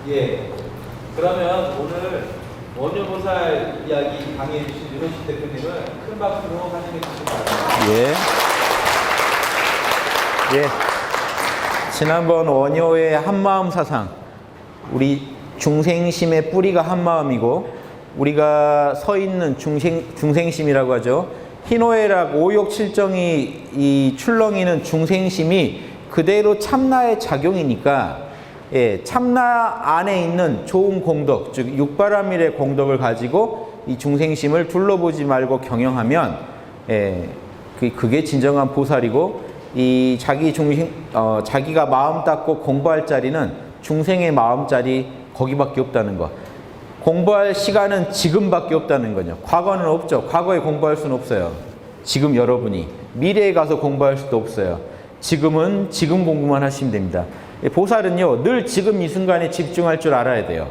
예. 그러면 오늘 원효보살 이야기 강의해 주신 유현식 대표님을 큰 박수로 환영해 주시기 바랍니다. 예. 예. 지난번 원효의 한마음 사상, 우리 중생심의 뿌리가 한마음이고 우리가 서 있는 중생심이라고 하죠. 희노애락 오욕칠정이 이 출렁이는 중생심이 그대로 참나의 작용이니까, 예, 참나 안에 있는 좋은 공덕, 즉 육바라밀의 공덕을 가지고 이 중생심을 둘러보지 말고 경영하면, 예, 그게 진정한 보살이고, 이 자기가 마음 닦고 공부할 자리는 중생의 마음자리 거기밖에 없다는 거. 공부할 시간은 지금밖에 없다는 거죠. 과거는 없죠. 과거에 공부할 수는 없어요. 지금 여러분이. 미래에 가서 공부할 수도 없어요. 지금은 지금 공부만 하시면 됩니다. 보살은요, 늘 지금 이 순간에 집중할 줄 알아야 돼요.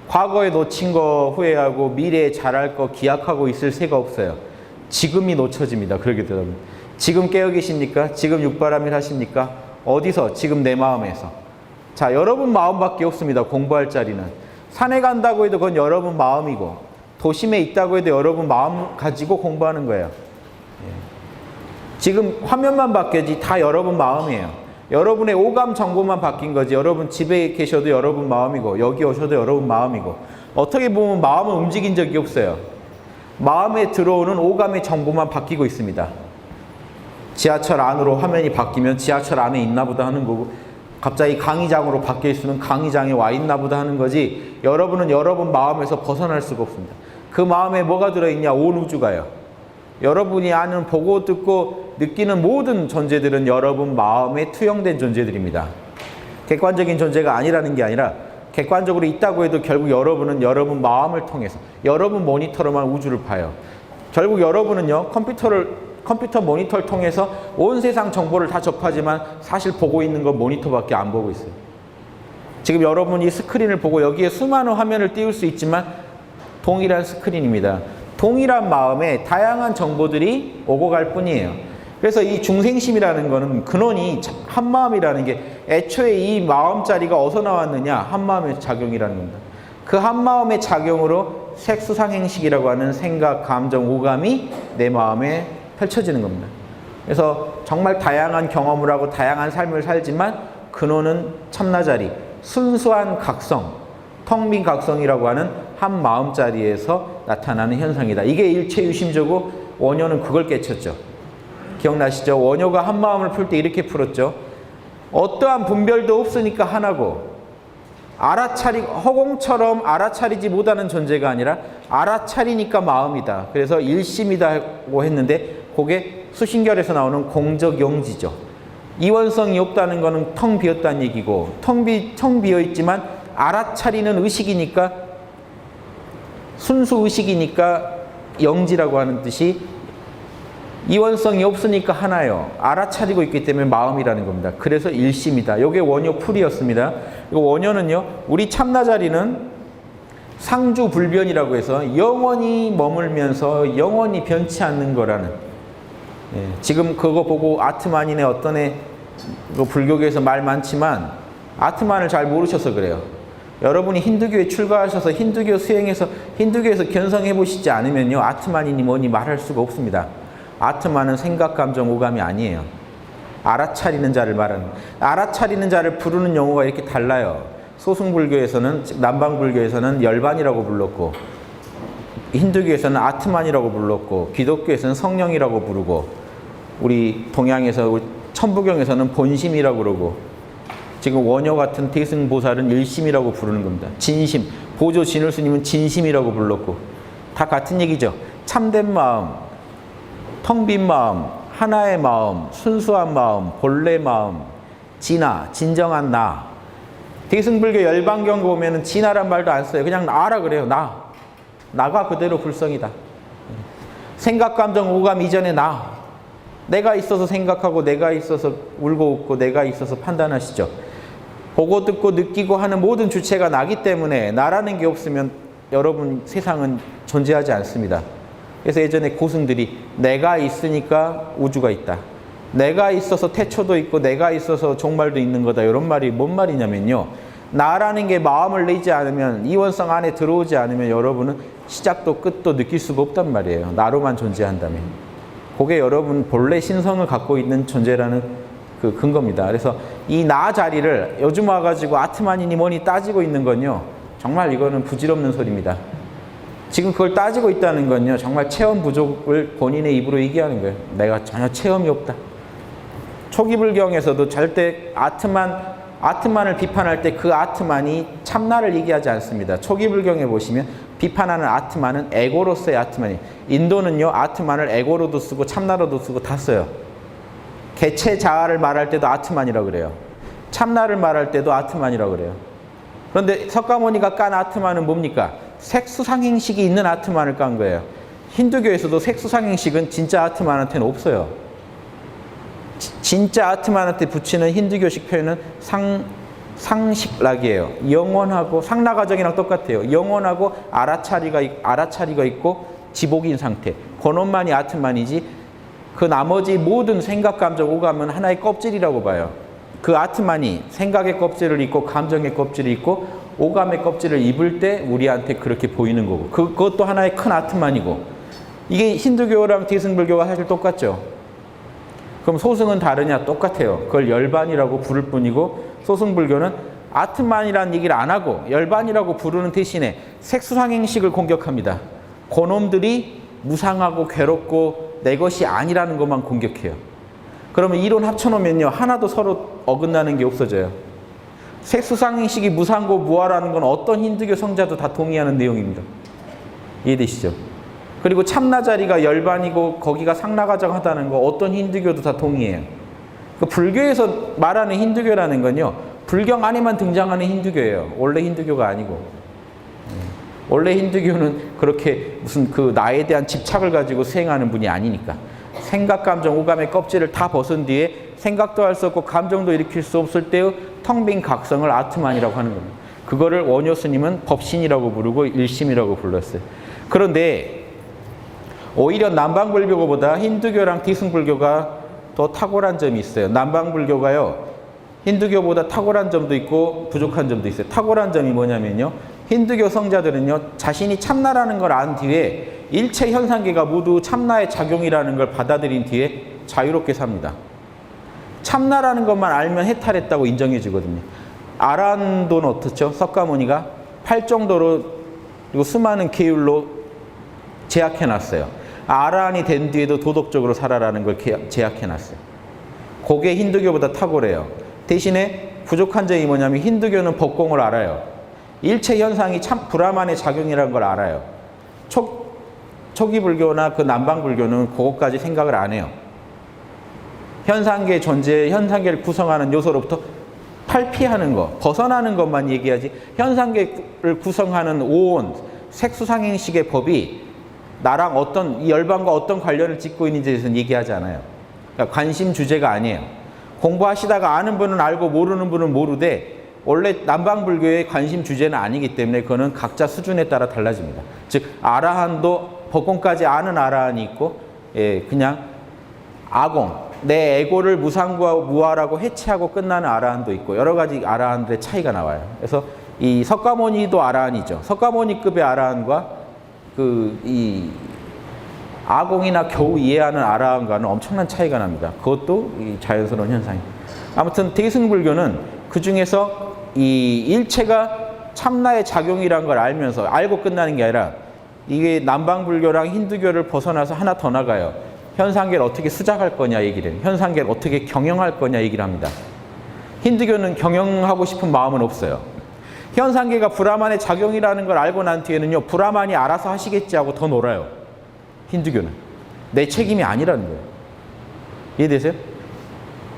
과거에 놓친 거 후회하고 미래에 잘할 거 기약하고 있을 새가 없어요. 지금이 놓쳐집니다. 그러게 되면. 지금 깨어 계십니까? 지금 육바라밀 하십니까? 어디서? 지금 내 마음에서. 자, 여러분 마음밖에 없습니다. 공부할 자리는. 산에 간다고 해도 그건 여러분 마음이고, 도심에 있다고 해도 여러분 마음 가지고 공부하는 거예요. 예. 지금 화면만 바뀌었지 다 여러분 마음이에요. 여러분의 오감 정보만 바뀐 거지. 여러분 집에 계셔도 여러분 마음이고, 여기 오셔도 여러분 마음이고, 어떻게 보면 마음은 움직인 적이 없어요. 마음에 들어오는 오감의 정보만 바뀌고 있습니다. 지하철 안으로 화면이 바뀌면 지하철 안에 있나 보다 하는 거고, 갑자기 강의장으로 바뀌어 있으면 강의장에 와 있나 보다 하는 거지, 여러분은 여러분 마음에서 벗어날 수가 없습니다. 그 마음에 뭐가 들어있냐? 온 우주가요. 여러분이 아는, 보고 듣고 느끼는 모든 존재들은 여러분 마음에 투영된 존재들입니다. 객관적인 존재가 아니라는 게 아니라, 객관적으로 있다고 해도 결국 여러분은 여러분 마음을 통해서 여러분 모니터로만 우주를 봐요. 결국 여러분은요, 컴퓨터 모니터를 통해서 온 세상 정보를 다 접하지만 사실 보고 있는 건 모니터밖에 안 보고 있어요. 지금 여러분이 스크린을 보고 여기에 수많은 화면을 띄울 수 있지만 동일한 스크린입니다. 동일한 마음에 다양한 정보들이 오고 갈 뿐이에요. 그래서 이 중생심이라는 거는 근원이 한마음이라는 게, 애초에 이 마음자리가 어디서 나왔느냐? 한마음의 작용이라는 겁니다. 그 한마음의 작용으로 색수상행식이라고 하는 생각, 감정, 오감이 내 마음에 펼쳐지는 겁니다. 그래서 정말 다양한 경험을 하고 다양한 삶을 살지만 근원은 참나자리, 순수한 각성, 텅 빈 각성이라고 하는 한 마음자리에서 나타나는 현상이다. 이게 일체유심조고, 원효는 그걸 깨쳤죠. 기억나시죠? 원효가 한 마음을 풀 때 이렇게 풀었죠. 어떠한 분별도 없으니까 하나고, 허공처럼 알아차리지 못하는 존재가 아니라 알아차리니까 마음이다. 그래서 일심이다고 했는데, 그게 수신결에서 나오는 공적용지죠. 이원성이 없다는 것은 텅 비었다는 얘기고, 텅 비어있지만 알아차리는 의식이니까, 순수 의식이니까 영지라고 하는 뜻이, 이원성이 없으니까 하나요. 알아차리고 있기 때문에 마음이라는 겁니다. 그래서 일심이다. 이게 원효 풀이였습니다. 원효는요, 우리 참나자리는 상주불변이라고 해서 영원히 머물면서 영원히 변치 않는 거라는, 예, 지금 그거 보고 아트만이네 어떤 애, 불교계에서 말 많지만 아트만을 잘 모르셔서 그래요. 여러분이 힌두교에 출가하셔서 힌두교 수행해서 힌두교에서 견성해 보시지 않으면요, 아트만이니 뭐니 말할 수가 없습니다. 아트만은 생각, 감정, 오감이 아니에요. 알아차리는 자를 말하는, 알아차리는 자를 부르는 용어가 이렇게 달라요. 소승불교에서는, 남방불교에서는 열반이라고 불렀고, 힌두교에서는 아트만이라고 불렀고, 기독교에서는 성령이라고 부르고, 우리 동양에서, 천부경에서는 본심이라고 그러고, 지금 원효 같은 대승보살은 일심이라고 부르는 겁니다. 진심, 보조 진울스님은 진심이라고 불렀고, 다 같은 얘기죠. 참된 마음, 텅 빈 마음, 하나의 마음, 순수한 마음, 본래 마음, 진화, 진정한 나. 대승불교 열반경 보면은 진화란 말도 안 써요. 그냥 나라 그래요. 나가 그대로 불성이다. 생각, 감정, 오감 이전에 나. 내가 있어서 생각하고, 내가 있어서 울고 웃고, 내가 있어서 판단하시죠. 보고 듣고 느끼고 하는 모든 주체가 나기 때문에 나라는 게 없으면 여러분 세상은 존재하지 않습니다. 그래서 예전에 고승들이 내가 있으니까 우주가 있다. 내가 있어서 태초도 있고 내가 있어서 종말도 있는 거다. 이런 말이 뭔 말이냐면요. 나라는 게 마음을 내지 않으면, 이원성 안에 들어오지 않으면 여러분은 시작도 끝도 느낄 수가 없단 말이에요. 나로만 존재한다면. 그게 여러분 본래 신성을 갖고 있는 존재라는 그 근거입니다. 그래서 이 나 자리를 요즘 와가지고 아트만이니 뭐니 따지고 있는 건요, 정말 이거는 부질없는 소리입니다. 지금 그걸 따지고 있다는 건요, 정말 체험 부족을 본인의 입으로 얘기하는 거예요. 내가 전혀 체험이 없다. 초기 불경에서도 절대 아트만을 비판할 때 그 아트만이 참나를 얘기하지 않습니다. 초기 불경에 보시면 비판하는 아트만은 에고로서의 아트만이. 인도는요, 아트만을 에고로도 쓰고 참나로도 쓰고 다 써요. 개체 자아를 말할 때도 아트만이라고 그래요. 참나를 말할 때도 아트만이라고 그래요. 그런데 석가모니가 깐 아트만은 뭡니까? 색수상행식이 있는 아트만을 깐 거예요. 힌두교에서도 색수상행식은 진짜 아트만한테는 없어요. 진짜 아트만한테 붙이는 힌두교식 표현은 상식락이에요. 영원하고, 상라가정이랑 똑같아요. 영원하고 알아차리가 있고 지복인 상태. 그놈만이 아트만이지, 그 나머지 모든 생각, 감정, 오감은 하나의 껍질이라고 봐요. 그 아트만이 생각의 껍질을 입고 감정의 껍질을 입고 오감의 껍질을 입을 때 우리한테 그렇게 보이는 거고, 그것도 하나의 큰 아트만이고. 이게 힌두교랑 디승불교가 사실 똑같죠. 그럼 소승은 다르냐? 똑같아요. 그걸 열반이라고 부를 뿐이고, 소승불교는 아트만이라는 얘기를 안 하고 열반이라고 부르는 대신에 색수상행식을 공격합니다. 그놈들이 무상하고 괴롭고 내 것이 아니라는 것만 공격해요. 그러면 이론 합쳐놓으면요, 하나도 서로 어긋나는 게 없어져요. 색수상행식이 무상고 무아라는 건 어떤 힌두교 성자도 다 동의하는 내용입니다. 이해되시죠? 그리고 참나 자리가 열반이고 거기가 상라가정하다는 거 어떤 힌두교도 다 동의해요. 그 불교에서 말하는 힌두교라는 건요, 불경 안에만 등장하는 힌두교예요. 원래 힌두교가 아니고. 원래 힌두교는 그렇게 무슨 그 나에 대한 집착을 가지고 수행하는 분이 아니니까. 생각, 감정, 오감의 껍질을 다 벗은 뒤에 생각도 할 수 없고 감정도 일으킬 수 없을 때의 텅 빈 각성을 아트만이라고 하는 겁니다. 그거를 원효 스님은 법신이라고 부르고 일심이라고 불렀어요. 그런데 오히려 남방불교보다 힌두교랑 디승불교가 더 탁월한 점이 있어요. 남방불교가요, 힌두교보다 탁월한 점도 있고 부족한 점도 있어요. 탁월한 점이 뭐냐면요, 힌두교 성자들은요, 자신이 참나라는 걸 안 뒤에 일체 현상계가 모두 참나의 작용이라는 걸 받아들인 뒤에 자유롭게 삽니다. 참나라는 것만 알면 해탈했다고 인정해 주거든요. 아라한도는 어떻죠? 석가모니가 8정도로 그리고 수많은 계율로 제약해 놨어요. 아라한이 된 뒤에도 도덕적으로 살아라는 걸 제약해 놨어요. 그게 힌두교보다 탁월해요. 대신에 부족한 점이 뭐냐면 힌두교는 법공을 알아요. 일체 현상이 참 브라만의 작용이라는 걸 알아요. 초기 불교나 그 남방 불교는 그것까지 생각을 안 해요. 현상계 존재, 현상계를 구성하는 요소로부터 탈피하는 것, 벗어나는 것만 얘기하지, 현상계를 구성하는 오온, 색수상행식의 법이 나랑 어떤, 이 열반과 어떤 관련을 짓고 있는지에 대해서는 얘기하지 않아요. 그러니까 관심 주제가 아니에요. 공부하시다가 아는 분은 알고 모르는 분은 모르되, 원래 남방불교의 관심 주제는 아니기 때문에 그거는 각자 수준에 따라 달라집니다. 즉 아라한도 법공까지 아는 아라한이 있고, 그냥 아공, 내 에고를 무상과 무아라고 해체하고 끝나는 아라한도 있고, 여러 가지 아라한들의 차이가 나와요. 그래서 이 석가모니도 아라한이죠. 석가모니급의 아라한과 이 아공이나 겨우 이해하는 아라한과는 엄청난 차이가 납니다. 그것도 이 자연스러운 현상입니다. 아무튼 대승불교는 그 중에서 이 일체가 참나의 작용이라는 걸 알면서, 알고 끝나는 게 아니라, 이게 남방불교랑 힌두교를 벗어나서 하나 더 나가요. 현상계를 어떻게 수작할 거냐 얘기를 해요. 현상계를 어떻게 경영할 거냐 얘기를 합니다. 힌두교는 경영하고 싶은 마음은 없어요. 현상계가 브라만의 작용이라는 걸 알고 난 뒤에는요, 브라만이 알아서 하시겠지 하고 더 놀아요. 힌두교는. 내 책임이 아니라는 거예요. 이해되세요?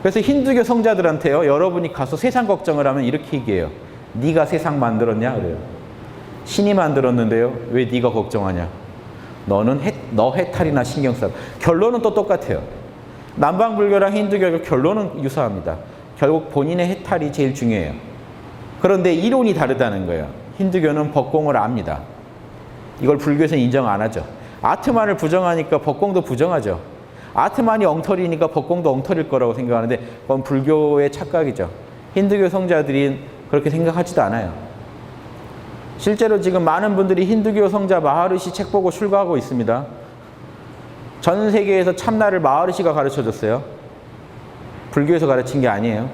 그래서 힌두교 성자들한테요, 여러분이 가서 세상 걱정을 하면 이렇게 얘기해요. 네가 세상 만들었냐? 그래요. 신이 만들었는데요, 왜 네가 걱정하냐? 너는 너 해탈이나 신경 써. 결론은 또 똑같아요. 남방불교랑 힌두교가 결론은 유사합니다. 결국 본인의 해탈이 제일 중요해요. 그런데 이론이 다르다는 거예요. 힌두교는 법공을 압니다. 이걸 불교에서는 인정 안 하죠. 아트만을 부정하니까 법공도 부정하죠. 아트만이 엉터리니까 법공도 엉터리일 거라고 생각하는데 그건 불교의 착각이죠. 힌두교 성자들이 그렇게 생각하지도 않아요. 실제로 지금 많은 분들이 힌두교 성자 마하르시 책 보고 출가하고 있습니다. 전 세계에서 참나를 마하르시가 가르쳐줬어요. 불교에서 가르친 게 아니에요.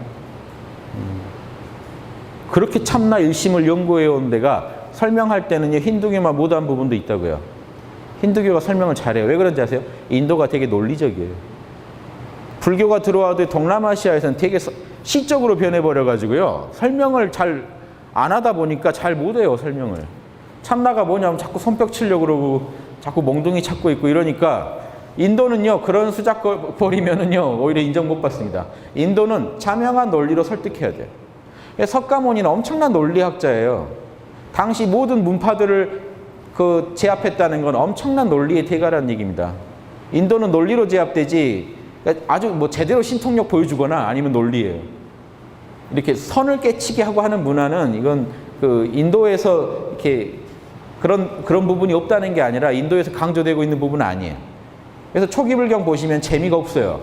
그렇게 참나 일심을 연구해 온 데가 설명할 때는요, 힌두교만 못한 부분도 있다고요. 힌두교가 설명을 잘해요. 왜 그런지 아세요? 인도가 되게 논리적이에요. 불교가 들어와도 동남아시아에서는 되게 시적으로 변해버려가지고요, 설명을 잘 안 하다 보니까 잘 못해요, 설명을. 참나가 뭐냐면 자꾸 손뼉 치려고 그러고 자꾸 멍둥이 찾고 있고 이러니까, 인도는요, 그런 수작거리면은요, 오히려 인정 못 받습니다. 인도는 자명한 논리로 설득해야 돼요. 석가모니는 엄청난 논리학자예요. 당시 모든 문파들을 제압했다는 건 엄청난 논리의 대가라는 얘기입니다. 인도는 논리로 제압되지, 아주 뭐 제대로 신통력 보여주거나 아니면 논리예요. 이렇게 선을 깨치게 하고 하는 문화는, 이건 인도에서 이렇게 그런 부분이 없다는 게 아니라 인도에서 강조되고 있는 부분은 아니에요. 그래서 초기불경 보시면 재미가 없어요.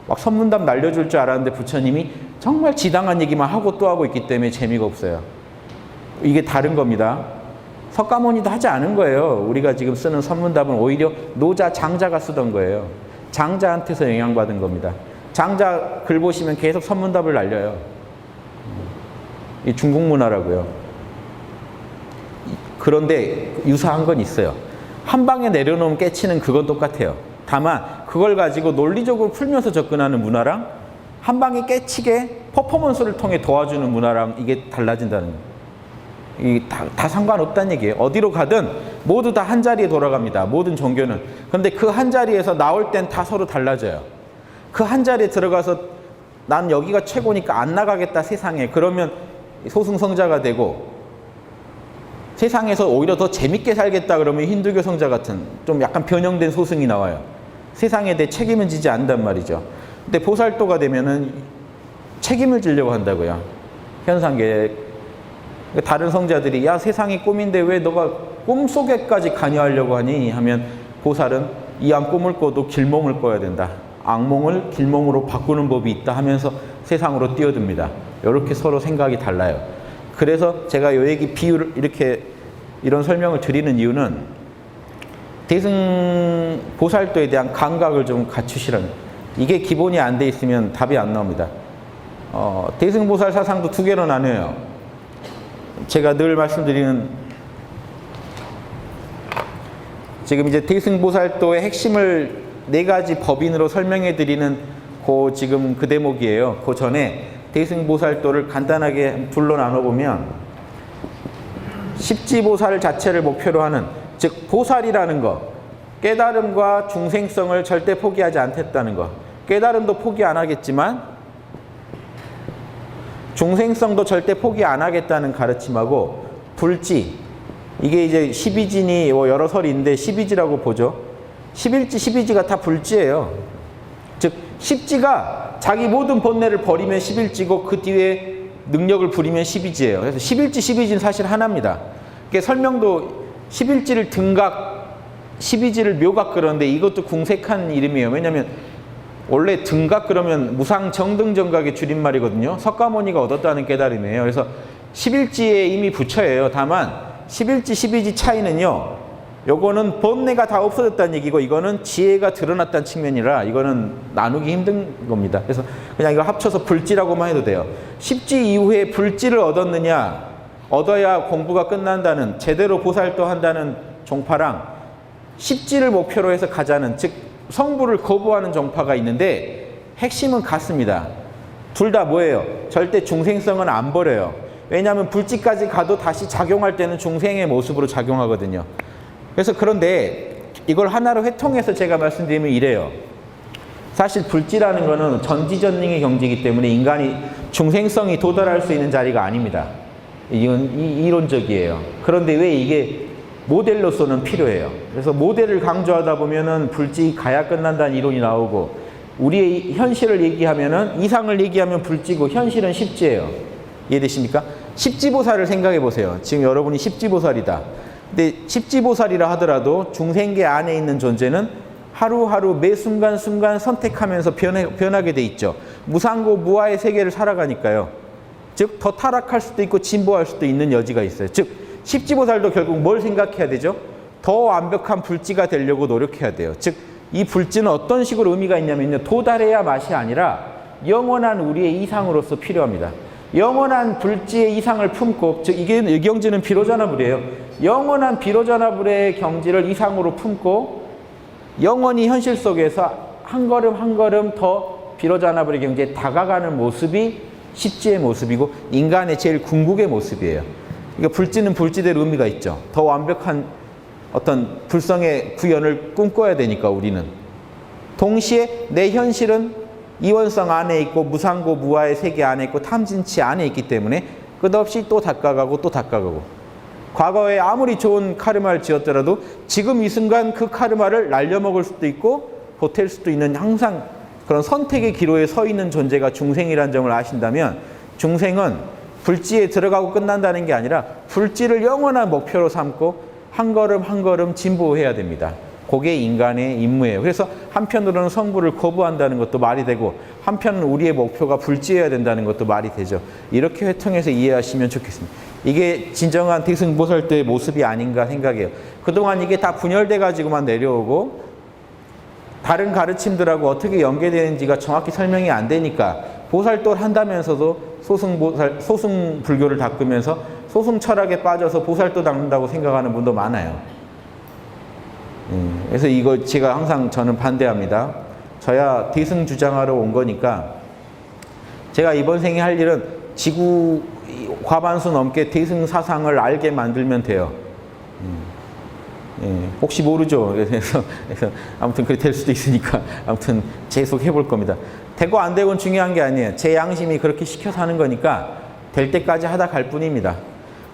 막 선문답 날려줄 줄 알았는데 부처님이 정말 지당한 얘기만 하고 또 하고 있기 때문에 재미가 없어요. 이게 다른 겁니다. 석가모니도 하지 않은 거예요. 우리가 지금 쓰는 선문답은 오히려 노자, 장자가 쓰던 거예요. 장자한테서 영향받은 겁니다. 장자 글 보시면 계속 선문답을 날려요. 이 중국 문화라고요. 그런데 유사한 건 있어요. 한 방에 내려놓으면 깨치는 그건 똑같아요. 다만 그걸 가지고 논리적으로 풀면서 접근하는 문화랑 한 방에 깨치게 퍼포먼스를 통해 도와주는 문화랑 이게 달라진다는 거예요. 다 상관없다는 얘기예요. 어디로 가든 모두 다 한 자리에 돌아갑니다. 모든 종교는. 그런데 그 한 자리에서 나올 땐 다 서로 달라져요. 그 한 자리에 들어가서 난 여기가 최고니까 안 나가겠다 세상에, 그러면 소승성자가 되고, 세상에서 오히려 더 재밌게 살겠다 그러면 힌두교 성자 같은 좀 약간 변형된 소승이 나와요. 세상에 대해 책임을 지지 않는단 말이죠. 근데 보살도가 되면은 책임을 지려고 한다고요. 현상계. 다른 성자들이 야, 세상이 꿈인데 왜 너가 꿈속에까지 관여하려고 하니? 하면 보살은 이왕 꿈을 꿔도 길몽을 꿔야 된다. 악몽을 길몽으로 바꾸는 법이 있다 하면서 세상으로 뛰어듭니다. 이렇게 서로 생각이 달라요. 그래서 제가 이 얘기 비유를 이런 설명을 드리는 이유는 대승 보살도에 대한 감각을 좀 갖추시라는, 이게 기본이 안 돼 있으면 답이 안 나옵니다. 대승 보살 사상도 두 개로 나뉘어요. 제가 늘 말씀드리는, 지금 이제 대승 보살도의 핵심을 4가지 법인으로 설명해 드리는 지금 그 대목이에요. 그 전에 대승 보살도를 간단하게 둘로 나눠보면, 십지보살 자체를 목표로 하는, 즉 보살이라는 거, 깨달음과 중생성을 절대 포기하지 않겠다는 거. 깨달음도 포기 안 하겠지만 중생성도 절대 포기 안 하겠다는 가르침하고, 불지, 이게 이제 12진이 여러 설이 있는데 12지라고 보죠. 11지, 12지가 다 불지예요. 즉 10지가 자기 모든 번뇌를 버리면 11지고 그 뒤에 능력을 부리면 12지예요. 그래서 11지, 12지는 사실 하나입니다. 그게 설명도 11지를 등각, 12지를 묘각 그러는데 이것도 궁색한 이름이에요. 왜냐하면 원래 등각 그러면 무상정등정각의 줄임말이거든요. 석가모니가 얻었다는 깨달음이에요. 그래서 11지에 이미 부처예요. 다만 11지, 12지 차이는요, 요거는 번뇌가 다 없어졌다는 얘기고, 이거는 지혜가 드러났다는 측면이라 이거는 나누기 힘든 겁니다. 그래서 그냥 이거 합쳐서 불지라고만 해도 돼요. 10지 이후에 불지를 얻었느냐, 얻어야 공부가 끝난다는, 제대로 보살도 한다는 종파랑 10지를 목표로 해서 가자는, 즉 성부를 거부하는 종파가 있는데 핵심은 같습니다. 둘 다 뭐예요? 절대 중생성은 안 버려요. 왜냐하면 불지까지 가도 다시 작용할 때는 중생의 모습으로 작용하거든요. 그래서 그런데 이걸 하나로 회통해서 제가 말씀드리면 이래요. 사실 불지라는 거는 전지전능의 경지이기 때문에 인간이 중생성이 도달할 수 있는 자리가 아닙니다. 이건 이론적이에요. 그런데 왜 이게 모델로서는 필요해요. 그래서 모델을 강조하다 보면은 불지 가야 끝난다는 이론이 나오고, 우리의 현실을 얘기하면은, 이상을 얘기하면 불지고 현실은 십지예요. 이해되십니까? 십지보살을 생각해 보세요. 지금 여러분이 십지보살이다. 근데 십지보살이라 하더라도 중생계 안에 있는 존재는 하루하루 매 순간순간 선택하면서 변하게 돼 있죠. 무상고 무아의 세계를 살아가니까요. 즉 더 타락할 수도 있고 진보할 수도 있는 여지가 있어요. 즉 십지보살도 결국 뭘 생각해야 되죠? 더 완벽한 불지가 되려고 노력해야 돼요. 즉 이 불지는 어떤 식으로 의미가 있냐면요, 도달해야 맛이 아니라 영원한 우리의 이상으로서 필요합니다. 영원한 불지의 이상을 품고, 즉 이게 이 경지는 비로자나불이에요. 영원한 비로자나불의 경지를 이상으로 품고 영원히 현실 속에서 한 걸음 한 걸음 더 비로자나불의 경지에 다가가는 모습이 십지의 모습이고 인간의 제일 궁극의 모습이에요. 그러니까 불지는 불지대로 의미가 있죠. 더 완벽한 어떤 불성의 구현을 꿈꿔야 되니까 우리는. 동시에 내 현실은 이원성 안에 있고 무상고 무아의 세계 안에 있고 탐진치 안에 있기 때문에 끝없이 또 닦아가고 또 닦아가고, 과거에 아무리 좋은 카르마를 지었더라도 지금 이 순간 그 카르마를 날려먹을 수도 있고 보탤 수도 있는 항상 그런 선택의 기로에 서 있는 존재가 중생이라는 점을 아신다면, 중생은 불지에 들어가고 끝난다는 게 아니라 불지를 영원한 목표로 삼고 한 걸음 한 걸음 진보해야 됩니다. 그게 인간의 임무예요. 그래서 한편으로는 성불을 거부한다는 것도 말이 되고, 한편은 우리의 목표가 불지해야 된다는 것도 말이 되죠. 이렇게 회통해서 이해하시면 좋겠습니다. 이게 진정한 대승보살도의 모습이 아닌가 생각해요. 그동안 이게 다 분열돼 가지고만 내려오고 다른 가르침들하고 어떻게 연계되는지가 정확히 설명이 안 되니까 보살도를 한다면서도 소승불교를 닦으면서 소승 철학에 빠져서 보살도 닦는다고 생각하는 분도 많아요. 그래서 이거 제가 항상 저는 반대합니다. 저야 대승 주장하러 온 거니까 제가 이번 생에 할 일은 지구 과반수 넘게 대승 사상을 알게 만들면 돼요. 혹시 모르죠. 그래서 아무튼 그렇게 될 수도 있으니까 아무튼 계속 해볼 겁니다. 되고 안 되고는 중요한 게 아니에요. 제 양심이 그렇게 시켜서 하는 거니까 될 때까지 하다 갈 뿐입니다.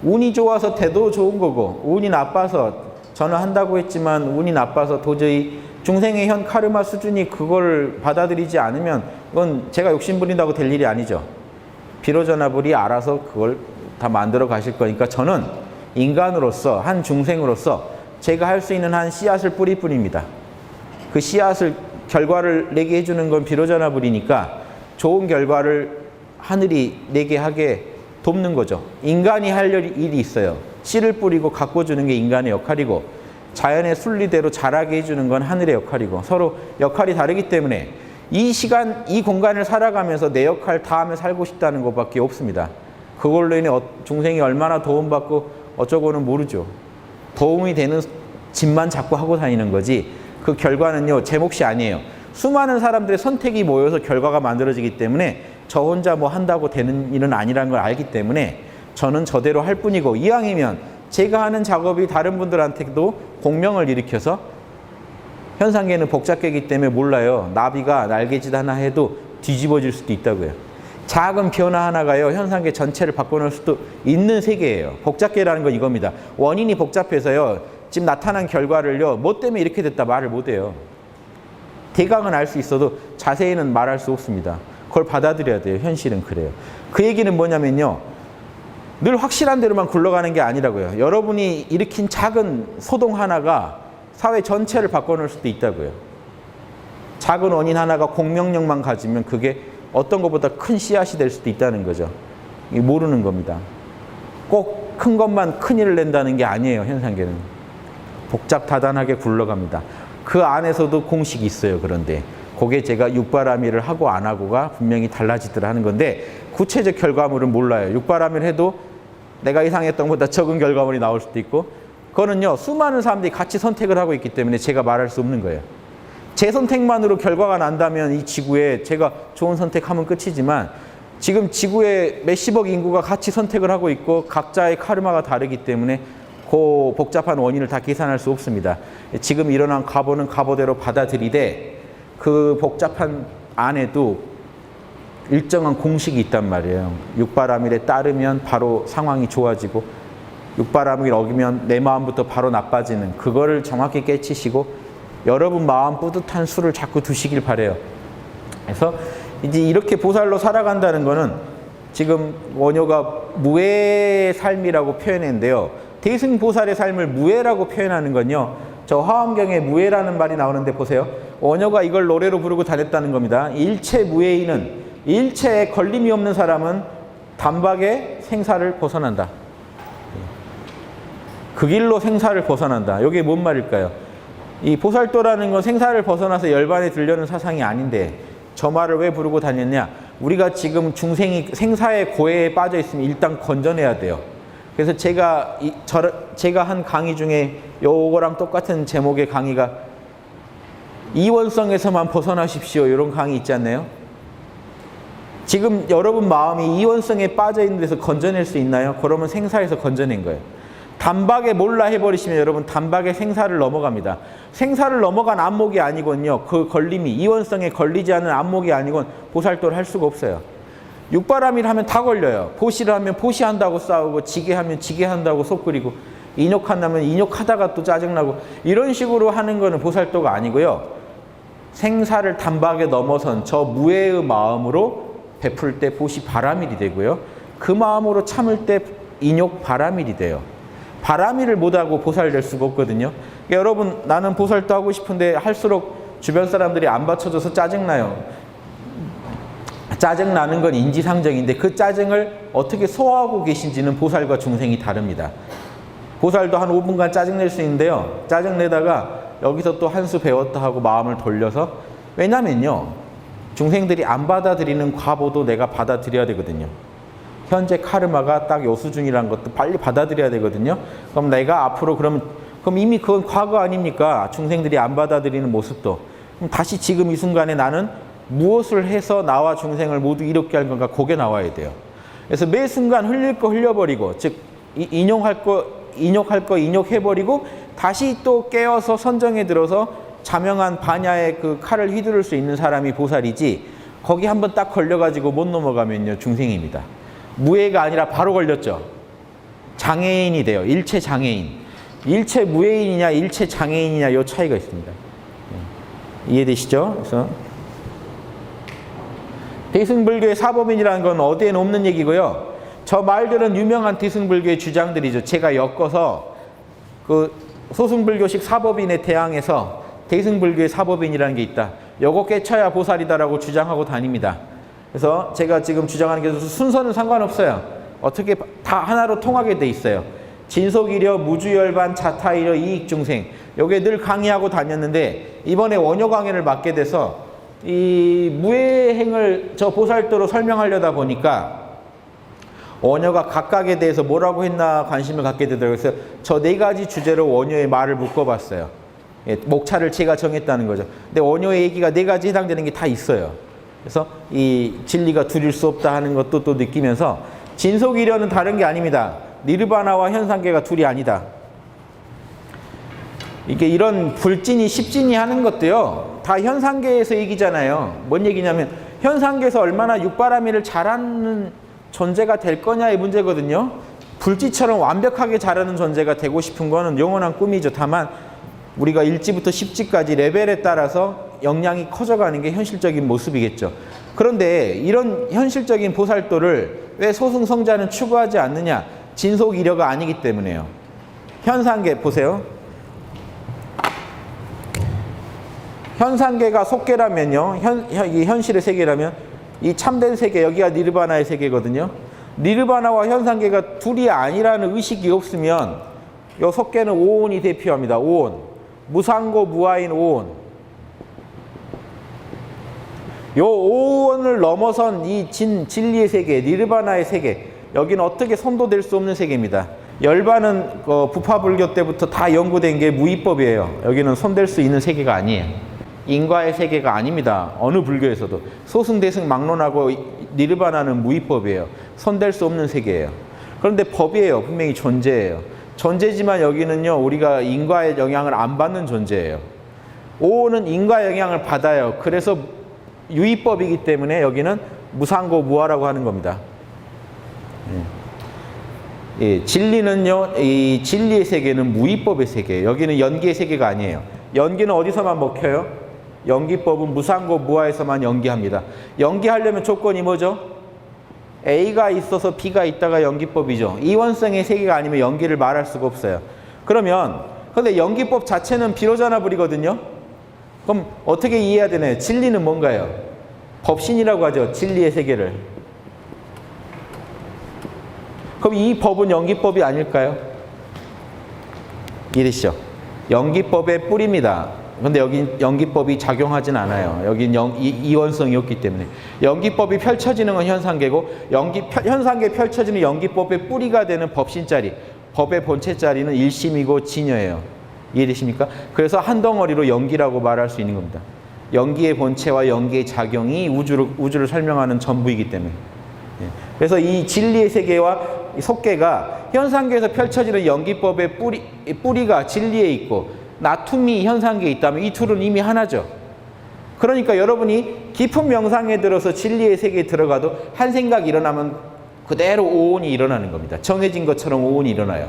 운이 좋아서 돼도 좋은 거고, 운이 나빠서, 저는 한다고 했지만 운이 나빠서 도저히 중생의 현 카르마 수준이 그걸 받아들이지 않으면 그건 제가 욕심부린다고 될 일이 아니죠. 비로자나불이 알아서 그걸 다 만들어 가실 거니까 저는 인간으로서, 한 중생으로서 제가 할 수 있는 한 씨앗을 뿌릴 뿐입니다. 그 씨앗을 결과를 내게 해주는 건 비로자나불이니까 좋은 결과를 하늘이 내게 하게 돕는 거죠. 인간이 할 일이 있어요. 씨를 뿌리고 가꿔주는 게 인간의 역할이고, 자연의 순리대로 자라게 해주는 건 하늘의 역할이고, 서로 역할이 다르기 때문에 이 시간, 이 공간을 살아가면서 내 역할 다음에 살고 싶다는 것밖에 없습니다. 그걸로 인해 중생이 얼마나 도움받고 어쩌고는 모르죠. 도움이 되는 짓만 자꾸 하고 다니는 거지, 그 결과는요 제 몫이 아니에요. 수많은 사람들의 선택이 모여서 결과가 만들어지기 때문에 저 혼자 뭐 한다고 되는 일은 아니라는 걸 알기 때문에 저는 저대로 할 뿐이고, 이왕이면 제가 하는 작업이 다른 분들한테도 공명을 일으켜서, 현상계는 복잡계이기 때문에 몰라요. 나비가 날개짓 하나 해도 뒤집어질 수도 있다고요. 작은 변화 하나가요 현상계 전체를 바꿔놓을 수도 있는 세계예요. 복잡계라는 건 이겁니다. 원인이 복잡해서요 지금 나타난 결과를요 뭐 때문에 이렇게 됐다 말을 못해요. 대강은 알 수 있어도 자세히는 말할 수 없습니다. 그걸 받아들여야 돼요. 현실은 그래요. 그 얘기는 뭐냐면요, 늘 확실한 대로만 굴러가는 게 아니라고요. 여러분이 일으킨 작은 소동 하나가 사회 전체를 바꿔놓을 수도 있다고요. 작은 원인 하나가 공명력만 가지면 그게 어떤 것보다 큰 씨앗이 될 수도 있다는 거죠. 모르는 겁니다. 꼭 큰 것만 큰일을 낸다는 게 아니에요. 현상계는 복잡다단하게 굴러갑니다. 그 안에서도 공식이 있어요. 그런데 그게 제가 육바라밀을 하고 안 하고가 분명히 달라지더라 하는 건데, 구체적 결과물은 몰라요. 육바라밀 해도 내가 예상했던 것보다 적은 결과물이 나올 수도 있고, 그거는요 수많은 사람들이 같이 선택을 하고 있기 때문에 제가 말할 수 없는 거예요. 제 선택만으로 결과가 난다면 이 지구에 제가 좋은 선택하면 끝이지만, 지금 지구에 몇십억 인구가 같이 선택을 하고 있고 각자의 카르마가 다르기 때문에 그 복잡한 원인을 다 계산할 수 없습니다. 지금 일어난 과보는 과보대로 받아들이되 그 복잡한 안에도 일정한 공식이 있단 말이에요. 육바라밀에 따르면 바로 상황이 좋아지고, 육바라밀 어기면 내 마음부터 바로 나빠지는, 그거를 정확히 깨치시고 여러분 마음 뿌듯한 수를 자꾸 두시길 바래요. 그래서 이제 이렇게 보살로 살아간다는 거는 지금 원효가 무해의 삶이라고 표현했는데요. 대승보살의 삶을 무해라고 표현하는 건요, 저 화엄경에 무해라는 말이 나오는데 보세요. 원효가 이걸 노래로 부르고 다녔다는 겁니다. 일체 무해인은, 일체에 걸림이 없는 사람은 단박에 생사를 벗어난다. 그 길로 생사를 벗어난다. 이게 뭔 말일까요? 이 보살도라는 건 생사를 벗어나서 열반에 들려는 사상이 아닌데 저 말을 왜 부르고 다녔냐? 우리가 지금 중생이 생사의 고해에 빠져 있으면 일단 건져내야 돼요. 그래서 제가 한 강의 중에 요거랑 똑같은 제목의 강의가 이원성에서만 벗어나십시오. 이런 강의 있지 않나요? 지금 여러분 마음이 이원성에 빠져 있는 데서 건져낼 수 있나요? 그러면 생사에서 건져낸 거예요. 단박에 몰라 해버리시면 여러분 단박에 생사를 넘어갑니다. 생사를 넘어간 안목이 아니건요. 그 걸림이 이원성에 걸리지 않은 안목이 아니건 보살도를 할 수가 없어요. 육바람일 하면 다 걸려요. 보시를 하면 보시한다고 싸우고 지게하면 지게한다고 속 끓이고 인욕한다면 인욕하다가 또 짜증나고 이런 식으로 하는 거는 보살도가 아니고요. 생사를 단박에 넘어선 저 무해의 마음으로 베풀 때 보시 바라밀이 되고요. 그 마음으로 참을 때 인욕 바라밀이 돼요. 바라밀을 못하고 보살 될 수가 없거든요. 그러니까 여러분 나는 보살도 하고 싶은데 할수록 주변 사람들이 안 받쳐줘서 짜증나요. 짜증나는 건 인지상정인데 그 짜증을 어떻게 소화하고 계신지는 보살과 중생이 다릅니다. 보살도 한 5분간 짜증낼 수 있는데요. 짜증내다가 여기서 또 한 수 배웠다 하고 마음을 돌려서 왜냐면요. 중생들이 안 받아들이는 과보도 내가 받아들여야 되거든요. 현재 카르마가 딱 요 수준이라는 것도 빨리 받아들여야 되거든요. 그럼 내가 앞으로 그럼 이미 그건 과거 아닙니까? 중생들이 안 받아들이는 모습도. 그럼 다시 지금 이 순간에 나는 무엇을 해서 나와 중생을 모두 이롭게 할 건가? 그게 나와야 돼요. 그래서 매 순간 흘릴 거 흘려버리고 즉 인용할 거 인욕해버리고 다시 또 깨어서 선정에 들어서 자명한 반야의 그 칼을 휘두를 수 있는 사람이 보살이지 거기 한번 딱 걸려가지고 못 넘어가면요 중생입니다. 무해가 아니라 바로 걸렸죠. 장애인이 돼요. 일체 장애인. 일체 무해인이냐 일체 장애인이냐 요 차이가 있습니다. 이해되시죠? 그래서 대승불교의 사법인이라는 건 어디에는 없는 얘기고요. 저 말들은 유명한 대승불교의 주장들이죠. 제가 엮어서 그 소승불교식 사법인에 대항해서 대승불교의 사법인이라는 게 있다. 요거 깨쳐야 보살이다라고 주장하고 다닙니다. 그래서 제가 지금 주장하는 게 순서는 상관없어요. 어떻게 다 하나로 통하게 돼 있어요. 진속이려, 무주열반, 자타이려, 이익중생. 요게 늘 강의하고 다녔는데 이번에 원효 강의를 맡게 돼서 이 무해행을 저 보살도로 설명하려다 보니까 원효가 각각에 대해서 뭐라고 했나 관심을 갖게 되더라고요. 그래서 저 네 가지 주제로 원효의 말을 묶어봤어요. 예, 목차를 제가 정했다는 거죠. 근데 원효의 얘기가 네 가지 해당되는 게 다 있어요. 그래서 이 진리가 둘일 수 없다 하는 것도 또 느끼면서 진속이려는 다른 게 아닙니다. 니르바나와 현상계가 둘이 아니다. 이게 이런 불진이 십진이 하는 것도요. 다 현상계에서 얘기잖아요. 뭔 얘기냐면 현상계에서 얼마나 육바라밀을 잘하는 존재가 될 거냐의 문제거든요. 불지처럼 완벽하게 잘하는 존재가 되고 싶은 거는 영원한 꿈이죠. 다만 우리가 1지부터 10지까지 레벨에 따라서 역량이 커져가는 게 현실적인 모습이겠죠. 그런데 이런 현실적인 보살도를 왜 소승성자는 추구하지 않느냐? 진속이려가 아니기 때문에요. 현상계 보세요. 현상계가 속계라면요. 이 현실의 세계라면 이 참된 세계, 여기가 니르바나의 세계거든요. 니르바나와 현상계가 둘이 아니라는 의식이 없으면 이 속계는 오온이 대표합니다. 오온. 무상고 무아인 오온. 요 오온을 넘어선 이 진리의 세계, 니르바나의 세계, 여기는 어떻게 선도될 수 없는 세계입니다. 열반은 부파불교 때부터 다 연구된 게 무위법이에요. 여기는 손댈 수 있는 세계가 아니에요. 인과의 세계가 아닙니다. 어느 불교에서도. 소승대승 막론하고 니르바나는 무위법이에요. 손댈 수 없는 세계예요. 그런데 법이에요. 분명히 존재예요. 존재지만 여기는요. 우리가 인과의 영향을 안 받는 존재예요. 오는 인과의 영향을 받아요. 그래서 유의법이기 때문에 여기는 무상고 무아라고 하는 겁니다. 예, 진리는요. 이 진리의 세계는 무위법의 세계예요. 여기는 연기의 세계가 아니에요. 연기는 어디서만 먹혀요? 연기법은 무상고 무아에서만 연기합니다. 연기하려면 조건이 뭐죠? A가 있어서 B가 있다가 연기법이죠. 이원성의 세계가 아니면 연기를 말할 수가 없어요. 그러면 근데 연기법 자체는 비로자나불이거든요. 그럼 어떻게 이해해야 되나요? 진리는 뭔가요? 법신이라고 하죠. 진리의 세계를. 그럼 이 법은 연기법이 아닐까요? 이해되시죠? 연기법의 뿌리입니다. 근데 여긴 연기법이 작용하진 않아요. 여긴 이원성이 없기 때문에. 연기법이 펼쳐지는 건 현상계고, 현상계 펼쳐지는 연기법의 뿌리가 되는 법신자리, 법의 본체자리는 일심이고 진여예요. 이해되십니까? 그래서 한 덩어리로 연기라고 말할 수 있는 겁니다. 연기의 본체와 연기의 작용이 우주를 설명하는 전부이기 때문에. 그래서 이 진리의 세계와 속계가 현상계에서 펼쳐지는 연기법의 뿌리가 진리에 있고, 나툼이 현상계에 있다면 이 둘은 이미 하나죠. 그러니까 여러분이 깊은 명상에 들어서 진리의 세계에 들어가도 한 생각이 일어나면 그대로 오온이 일어나는 겁니다. 정해진 것처럼 오온이 일어나요.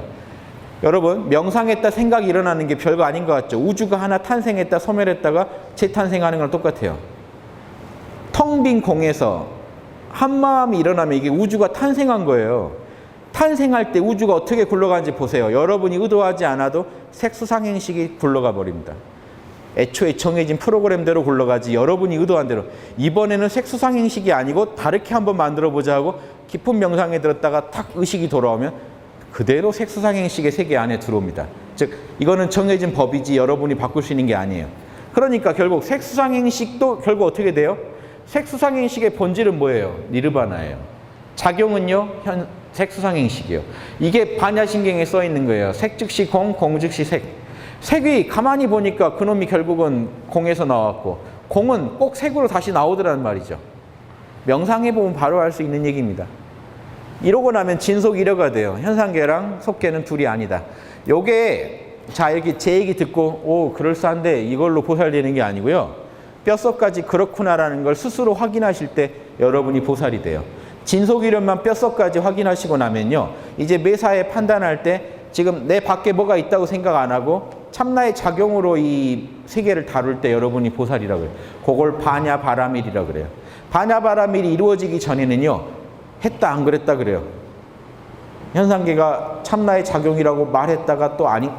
여러분, 명상했다 생각이 일어나는 게 별거 아닌 것 같죠? 우주가 하나 탄생했다 소멸했다가 재탄생하는 거랑 똑같아요. 텅 빈 공에서 한 마음이 일어나면 이게 우주가 탄생한 거예요. 탄생할 때 우주가 어떻게 굴러가는지 보세요. 여러분이 의도하지 않아도 색수상행식이 굴러가 버립니다. 애초에 정해진 프로그램대로 굴러가지 여러분이 의도한 대로. 이번에는 색수상행식이 아니고 다르게 한번 만들어보자 하고 깊은 명상에 들었다가 탁 의식이 돌아오면 그대로 색수상행식의 세계 안에 들어옵니다. 즉 이거는 정해진 법이지 여러분이 바꿀 수 있는 게 아니에요. 그러니까 결국 색수상행식도 결국 어떻게 돼요? 색수상행식의 본질은 뭐예요? 니르바나예요. 작용은요? 색수상행식이요. 이게 반야신경에 써 있는 거예요. 색 즉시 공, 공 즉시 색. 색이 가만히 보니까 그놈이 결국은 공에서 나왔고, 공은 꼭 색으로 다시 나오더라는 말이죠. 명상해보면 바로 알 수 있는 얘기입니다. 이러고 나면 진속이려가 돼요. 현상계랑 속계는 둘이 아니다. 요게 자 이렇게 제 얘기 듣고 오 그럴싸한데 이걸로 보살되는 게 아니고요. 뼛속까지 그렇구나라는 걸 스스로 확인하실 때 여러분이 보살이 돼요. 진속이련만 뼛속까지 확인하시고 나면요. 이제 매사에 판단할 때 지금 내 밖에 뭐가 있다고 생각 안 하고 참나의 작용으로 이 세계를 다룰 때 여러분이 보살이라고 해요. 그걸 반야바라밀이라고 그래요. 반야바라밀이 이루어지기 전에는요. 했다 안 그랬다 그래요. 현상계가 참나의 작용이라고 말했다가 또 아니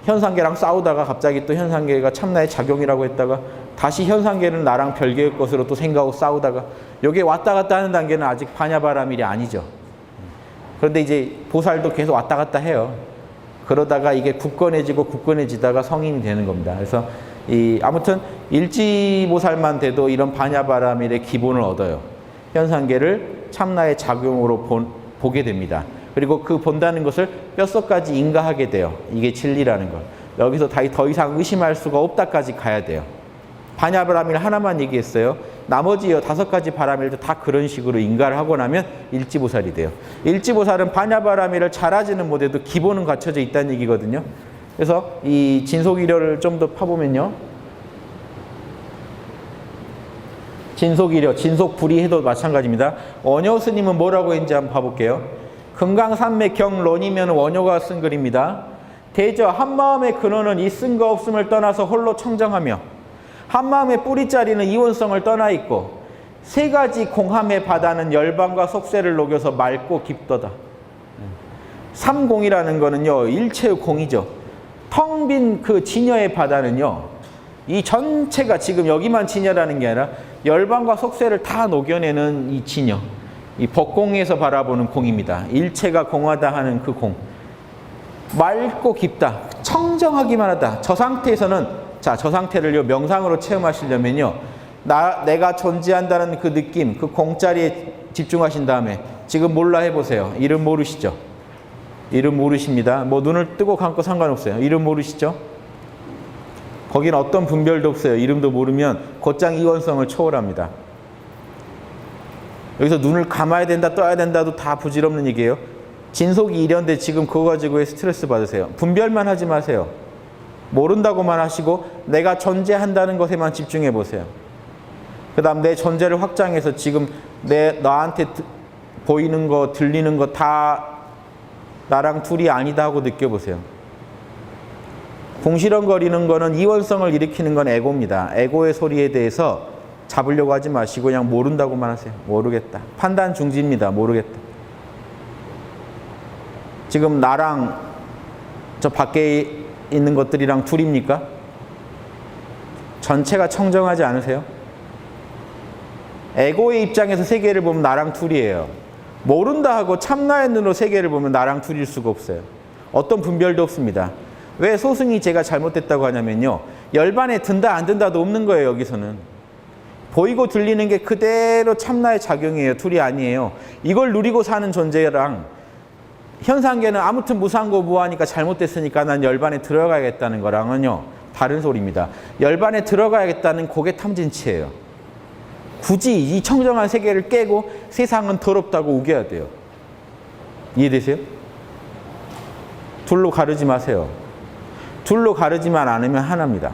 현상계랑 싸우다가 갑자기 또 현상계가 참나의 작용이라고 했다가 다시 현상계는 나랑 별개의 것으로 또 생각하고 싸우다가 여기에 왔다 갔다 하는 단계는 아직 반야바라밀이 아니죠. 그런데 이제 보살도 계속 왔다 갔다 해요. 그러다가 이게 굳건해지다가 성인이 되는 겁니다. 그래서 아무튼 일지보살만 돼도 이런 반야바라밀의 기본을 얻어요. 현상계를 참나의 작용으로 보게 됩니다. 그리고 그 본다는 것을 뼛속까지 인가하게 돼요. 이게 진리라는 걸. 여기서 더 이상 의심할 수가 없다까지 가야 돼요. 반야바라밀 하나만 얘기했어요. 나머지 5가지 바라밀도 다 그런 식으로 인가를 하고 나면 일지보살이 돼요. 일지보살은 반야바라밀을 잘하지는 못해도 기본은 갖춰져 있다는 얘기거든요. 그래서 이 진속이려를 좀 더 파보면요. 진속이려, 진속불이해도 마찬가지입니다. 원효 스님은 뭐라고 했는지 한번 봐볼게요. 금강산맥 경론이면 원효가 쓴 글입니다. 대저 한마음의 근원은 있음과 없음을 떠나서 홀로 청정하며 한마음의 뿌리자리는 이원성을 떠나 있고 3가지 공함의 바다는 열방과 속세를 녹여서 맑고 깊도다. 삼공이라는 거는요. 일체의 공이죠. 텅 빈 그 진여의 바다는요. 이 전체가 지금 여기만 진여라는 게 아니라 열방과 속세를 다 녹여내는 이 진여. 이 법공에서 바라보는 공입니다. 일체가 공하다 하는 그 공. 맑고 깊다. 청정하기만 하다. 저 상태에서는 저 상태를 명상으로 체험하시려면요. 내가 존재한다는 그 느낌, 그 공자리에 집중하신 다음에 지금 몰라 해보세요. 이름 모르시죠? 이름 모르십니다. 뭐 눈을 뜨고 감고 상관없어요. 이름 모르시죠? 거기는 어떤 분별도 없어요. 이름도 모르면 곧장 이원성을 초월합니다. 여기서 눈을 감아야 된다, 떠야 된다도 다 부질없는 얘기예요. 진속이 이련데 지금 그거 가지고 왜 스트레스 받으세요? 분별만 하지 마세요. 모른다고만 하시고 내가 존재한다는 것에만 집중해 보세요. 그 다음 내 존재를 확장해서 지금 나한테 보이는 거, 들리는 거 다 나랑 둘이 아니다 하고 느껴보세요. 궁시렁거리는 거는 이원성을 일으키는 건 에고입니다. 에고의 소리에 대해서 잡으려고 하지 마시고 그냥 모른다고만 하세요. 모르겠다. 판단 중지입니다. 모르겠다. 지금 나랑 저 밖에 있는 것들이랑 둘입니까? 전체가 청정하지 않으세요? 에고의 입장에서 세계를 보면 나랑 둘이에요. 모른다 하고 참나의 눈으로 세계를 보면 나랑 둘일 수가 없어요. 어떤 분별도 없습니다. 왜 소승이 제가 잘못됐다고 하냐면요. 열반에 든다 안 든다도 없는 거예요. 여기서는. 보이고 들리는 게 그대로 참나의 작용이에요. 둘이 아니에요. 이걸 누리고 사는 존재랑 현상계는 아무튼 무상고 무하니까 잘못됐으니까 난 열반에 들어가야겠다는 거랑은요. 다른 소리입니다. 열반에 들어가야겠다는 고개 탐진치예요. 굳이 이 청정한 세계를 깨고 세상은 더럽다고 우겨야 돼요. 이해되세요? 둘로 가르지 마세요. 둘로 가르지만 않으면 하나입니다.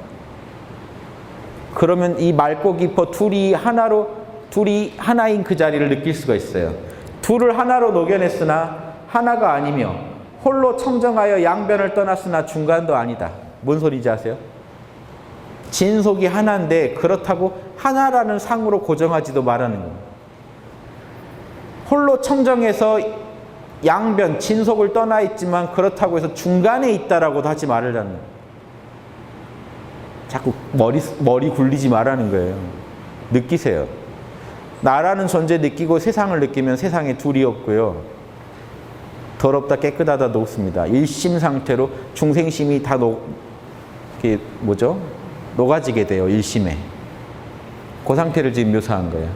그러면 이 맑고 깊어 둘이 하나인 그 자리를 느낄 수가 있어요. 둘을 하나로 녹여냈으나 하나가 아니며 홀로 청정하여 양변을 떠났으나 중간도 아니다. 뭔 소리인지 아세요? 진속이 하나인데 그렇다고 하나라는 상으로 고정하지도 말하는 거예요. 홀로 청정해서 양변, 진속을 떠나 있지만 그렇다고 해서 중간에 있다라고도 하지 말으라는 거예요. 자꾸 머리 굴리지 말라는 거예요. 느끼세요. 나라는 존재 느끼고 세상을 느끼면 세상에 둘이 없고요. 더럽다 깨끗하다도 없습니다. 일심 상태로 중생심이 다 녹아지게 돼요. 일심에. 그 상태를 지금 묘사한 거예요.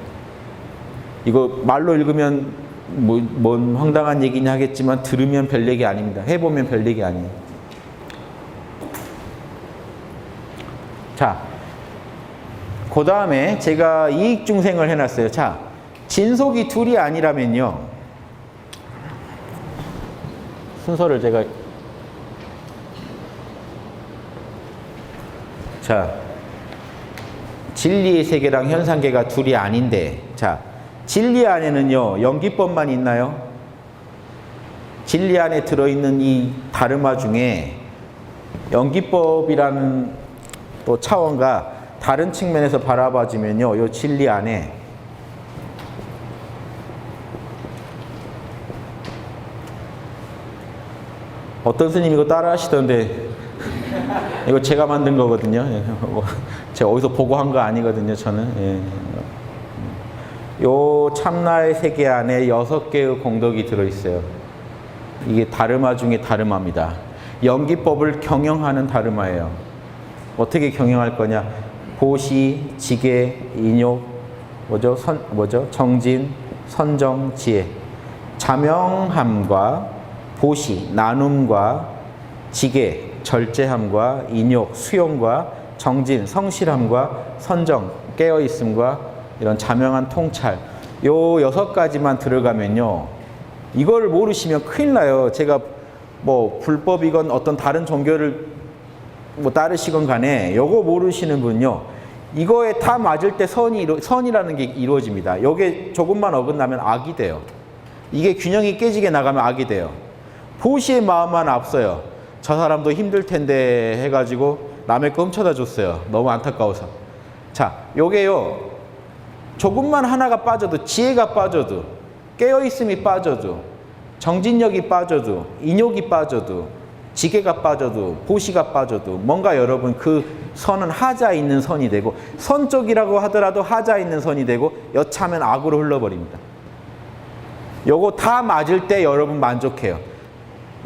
이거 말로 읽으면 뭔 황당한 얘기냐 하겠지만 들으면 별 얘기 아닙니다. 해보면 별 얘기 아니에요. 자, 그 다음에 제가 이익중생을 해놨어요. 자, 진속이 둘이 아니라면요. 순서를 제가 자, 진리의 세계랑 현상계가 둘이 아닌데 자, 진리 안에는요. 연기법만 있나요? 진리 안에 들어있는 이 다르마 중에 연기법이라는 또 차원과 다른 측면에서 바라봐주면요. 이 진리 안에 어떤 스님 이거 따라 하시던데 이거 제가 만든 거거든요. 제가 어디서 보고 한 거 아니거든요. 저는. 요 참나의 세계 안에 6개의 공덕이 들어있어요. 이게 다르마 중에 다르마입니다. 연기법을 경영하는 다르마예요. 어떻게 경영할 거냐? 보시, 지계, 인욕, 정진, 선정, 지혜. 자명함과 보시, 나눔과 지계, 절제함과 인욕, 수용과 정진, 성실함과 선정, 깨어있음과 이런 자명한 통찰. 요 6가지만 들어가면요. 이걸 모르시면 큰일 나요. 제가 불법이건 어떤 다른 종교를 따르시건 간에 요거 모르시는 분요. 이거에 다 맞을 때 선이라는 게 이루어집니다. 요게 조금만 어긋나면 악이 돼요. 이게 균형이 깨지게 나가면 악이 돼요. 보시의 마음만 앞서요. 저 사람도 힘들 텐데 해가지고 남의 거 훔쳐다 줬어요. 너무 안타까워서. 자, 요게요. 조금만 하나가 빠져도 지혜가 빠져도 깨어있음이 빠져도 정진력이 빠져도 인욕이 빠져도 지계가 빠져도 보시가 빠져도 뭔가 여러분 그 선은 하자 있는 선이 되고 선 쪽이라고 하더라도 하자 있는 선이 되고 여차하면 악으로 흘러버립니다. 요거 다 맞을 때 여러분 만족해요.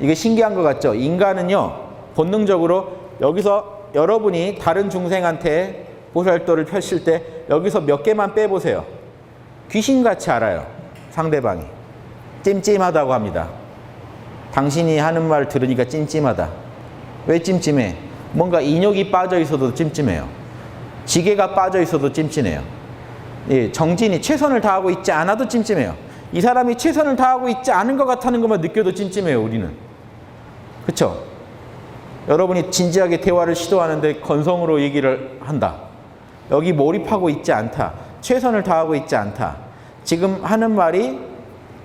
이게 신기한 것 같죠? 인간은요 본능적으로 여기서 여러분이 다른 중생한테 보살도를 펼칠 때 여기서 몇 개만 빼보세요. 귀신같이 알아요. 상대방이. 찜찜하다고 합니다. 당신이 하는 말 들으니까 찜찜하다. 왜 찜찜해? 뭔가 인욕이 빠져 있어도 찜찜해요. 지계가 빠져 있어도 찜찜해요. 예, 정진이 최선을 다하고 있지 않아도 찜찜해요. 이 사람이 최선을 다하고 있지 않은 것 같다는 것만 느껴도 찜찜해요. 우리는. 그렇죠? 여러분이 진지하게 대화를 시도하는데 건성으로 얘기를 한다. 여기 몰입하고 있지 않다. 최선을 다하고 있지 않다. 지금 하는 말이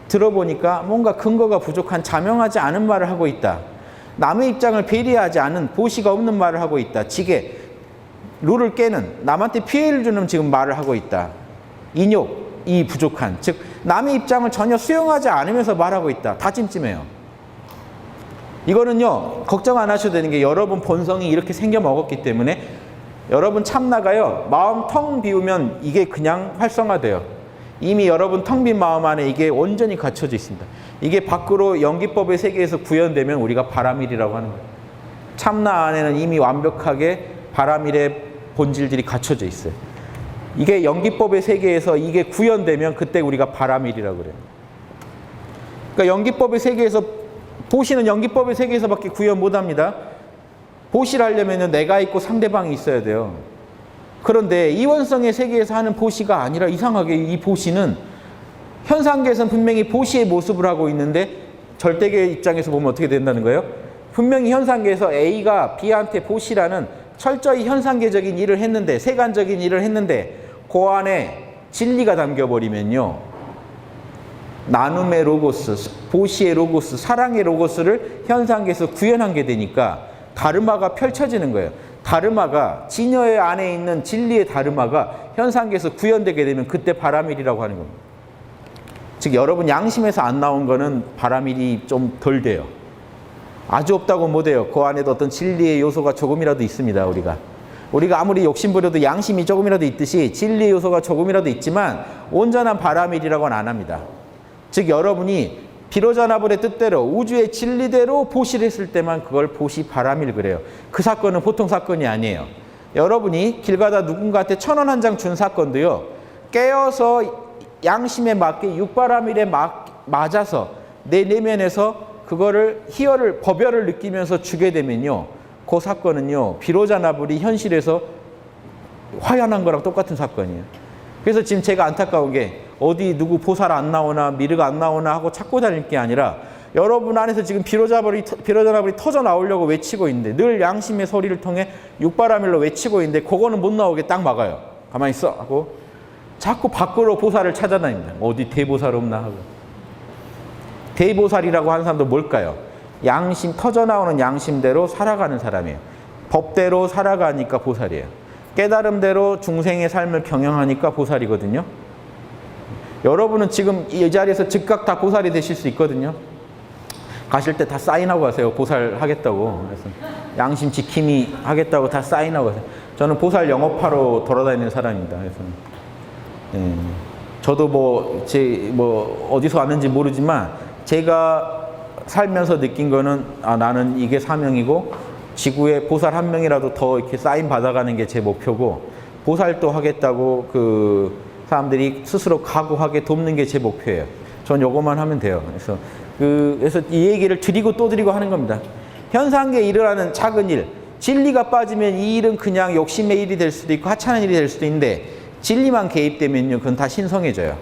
들어보니까 뭔가 근거가 부족한 자명하지 않은 말을 하고 있다. 남의 입장을 배려하지 않은 보시가 없는 말을 하고 있다. 지게 룰을 깨는 남한테 피해를 주는 지금 말을 하고 있다. 인욕이 부족한 즉 남의 입장을 전혀 수용하지 않으면서 말하고 있다. 다 찜찜해요. 이거는요 걱정 안 하셔도 되는 게 여러분 본성이 이렇게 생겨 먹었기 때문에 여러분 참나가요 마음 텅 비우면 이게 그냥 활성화돼요. 이미 여러분 텅 빈 마음 안에 이게 온전히 갖춰져 있습니다. 이게 밖으로 연기법의 세계에서 구현되면 우리가 바라밀이라고 하는 거예요. 참나 안에는 이미 완벽하게 바라밀의 본질들이 갖춰져 있어요. 이게 연기법의 세계에서 이게 구현되면 그때 우리가 바라밀이라고 그래요. 그러니까 연기법의 세계에서, 보시는 연기법의 세계에서밖에 구현 못합니다. 보시를 하려면 내가 있고 상대방이 있어야 돼요. 그런데 이원성의 세계에서 하는 보시가 아니라 이상하게 이 보시는 현상계에서는 분명히 보시의 모습을 하고 있는데 절대계 입장에서 보면 어떻게 된다는 거예요? 분명히 현상계에서 A가 B한테 보시라는 철저히 현상계적인 일을 했는데, 세간적인 일을 했는데 그 안에 진리가 담겨버리면요, 나눔의 로고스, 보시의 로고스, 사랑의 로고스를 현상계에서 구현한 게 되니까 다르마가 펼쳐지는 거예요. 다르마가, 진여의 안에 있는 진리의 다르마가 현상계에서 구현되게 되면 그때 바라밀이라고 하는 겁니다. 즉 여러분 양심에서 안 나온 거는 바라밀이 좀 덜 돼요. 아주 없다고 못해요. 그 안에도 어떤 진리의 요소가 조금이라도 있습니다. 우리가 아무리 욕심부려도 양심이 조금이라도 있듯이 진리의 요소가 조금이라도 있지만 온전한 바라밀이라고는 안 합니다. 즉 여러분이 비로자나불의 뜻대로 우주의 진리대로 보시를 했을 때만 그걸 보시 바라밀 그래요. 그 사건은 보통 사건이 아니에요. 여러분이 길 가다 누군가한테 1,000원 한 장 준 사건도요, 깨어서 양심에 맞게 육바라밀에 맞아서 내 내면에서 그거를 희열을, 법열을 느끼면서 주게 되면요, 그 사건은요 비로자나불이 현실에서 화연한 거랑 똑같은 사건이에요. 그래서 지금 제가 안타까운 게 어디 누구 보살 안 나오나 미르가 안 나오나 하고 찾고 다닐 게 아니라 여러분 안에서 지금 비로자나불이 터져 나오려고 외치고 있는데, 늘 양심의 소리를 통해 육바라밀로 외치고 있는데 그거는 못 나오게 딱 막아요. 가만히 있어 하고 자꾸 밖으로 보살을 찾아다닙니다. 어디 대보살 없나 하고. 대보살이라고 하는 사람도 뭘까요? 양심, 터져 나오는 양심대로 살아가는 사람이에요. 법대로 살아가니까 보살이에요. 깨달음대로 중생의 삶을 경영하니까 보살이거든요. 여러분은 지금 이 자리에서 즉각 다 보살이 되실 수 있거든요. 가실 때 다 사인하고 가세요. 보살 하겠다고. 그래서 양심 지킴이 하겠다고 다 사인하고 가세요. 저는 보살 영업하러 돌아다니는 사람입니다. 그래서 저도 어디서 왔는지 모르지만 제가 살면서 느낀 거는 나는 이게 사명이고 지구에 보살 한 명이라도 더 이렇게 사인 받아가는 게 제 목표고, 보살도 하겠다고 그 사람들이 스스로 각오하게 돕는 게 제 목표예요. 전 요것만 하면 돼요. 그래서 이 얘기를 드리고 또 드리고 하는 겁니다. 현상계에 일어나는 작은 일, 진리가 빠지면 이 일은 그냥 욕심의 일이 될 수도 있고 하찮은 일이 될 수도 있는데, 진리만 개입되면요 그건 다 신성해져요.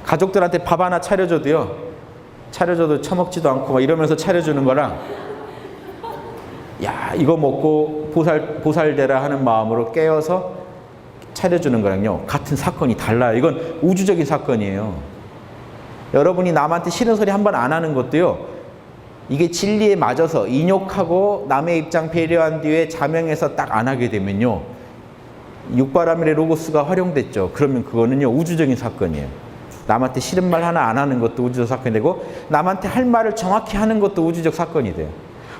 가족들한테 밥 하나 차려줘도 처먹지도 않고 막 이러면서 차려주는 거랑, 야 이거 먹고 보살되라 하는 마음으로 깨어서 차려주는 거랑요 같은 사건이 달라요. 이건 우주적인 사건이에요. 여러분이 남한테 싫은 소리 한 번 안 하는 것도요, 이게 진리에 맞아서 인욕하고 남의 입장 배려한 뒤에 자명해서 딱 안 하게 되면요 육바라밀의 로고스가 활용됐죠. 그러면 그거는요 우주적인 사건이에요. 남한테 싫은 말 하나 안 하는 것도 우주적 사건이 되고, 남한테 할 말을 정확히 하는 것도 우주적 사건이 돼요.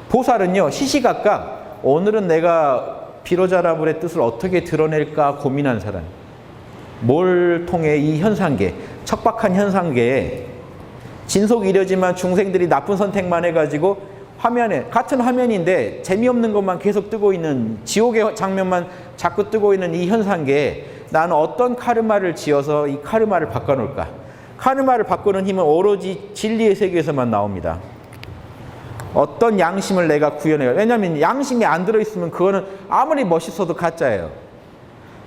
보살은요 시시각각 오늘은 내가 비로자나불의 뜻을 어떻게 드러낼까 고민한 사람, 뭘 통해 이 현상계, 척박한 현상계에 진속이려지만 중생들이 나쁜 선택만 해가지고 화면에, 같은 화면인데 재미없는 것만 계속 뜨고 있는 지옥의 장면만 자꾸 뜨고 있는 이 현상계에 나는 어떤 카르마를 지어서 이 카르마를 바꿔놓을까? 카르마를 바꾸는 힘은 오로지 진리의 세계에서만 나옵니다. 어떤 양심을 내가 구현해요. 왜냐하면 양심이 안 들어있으면 그거는 아무리 멋있어도 가짜예요.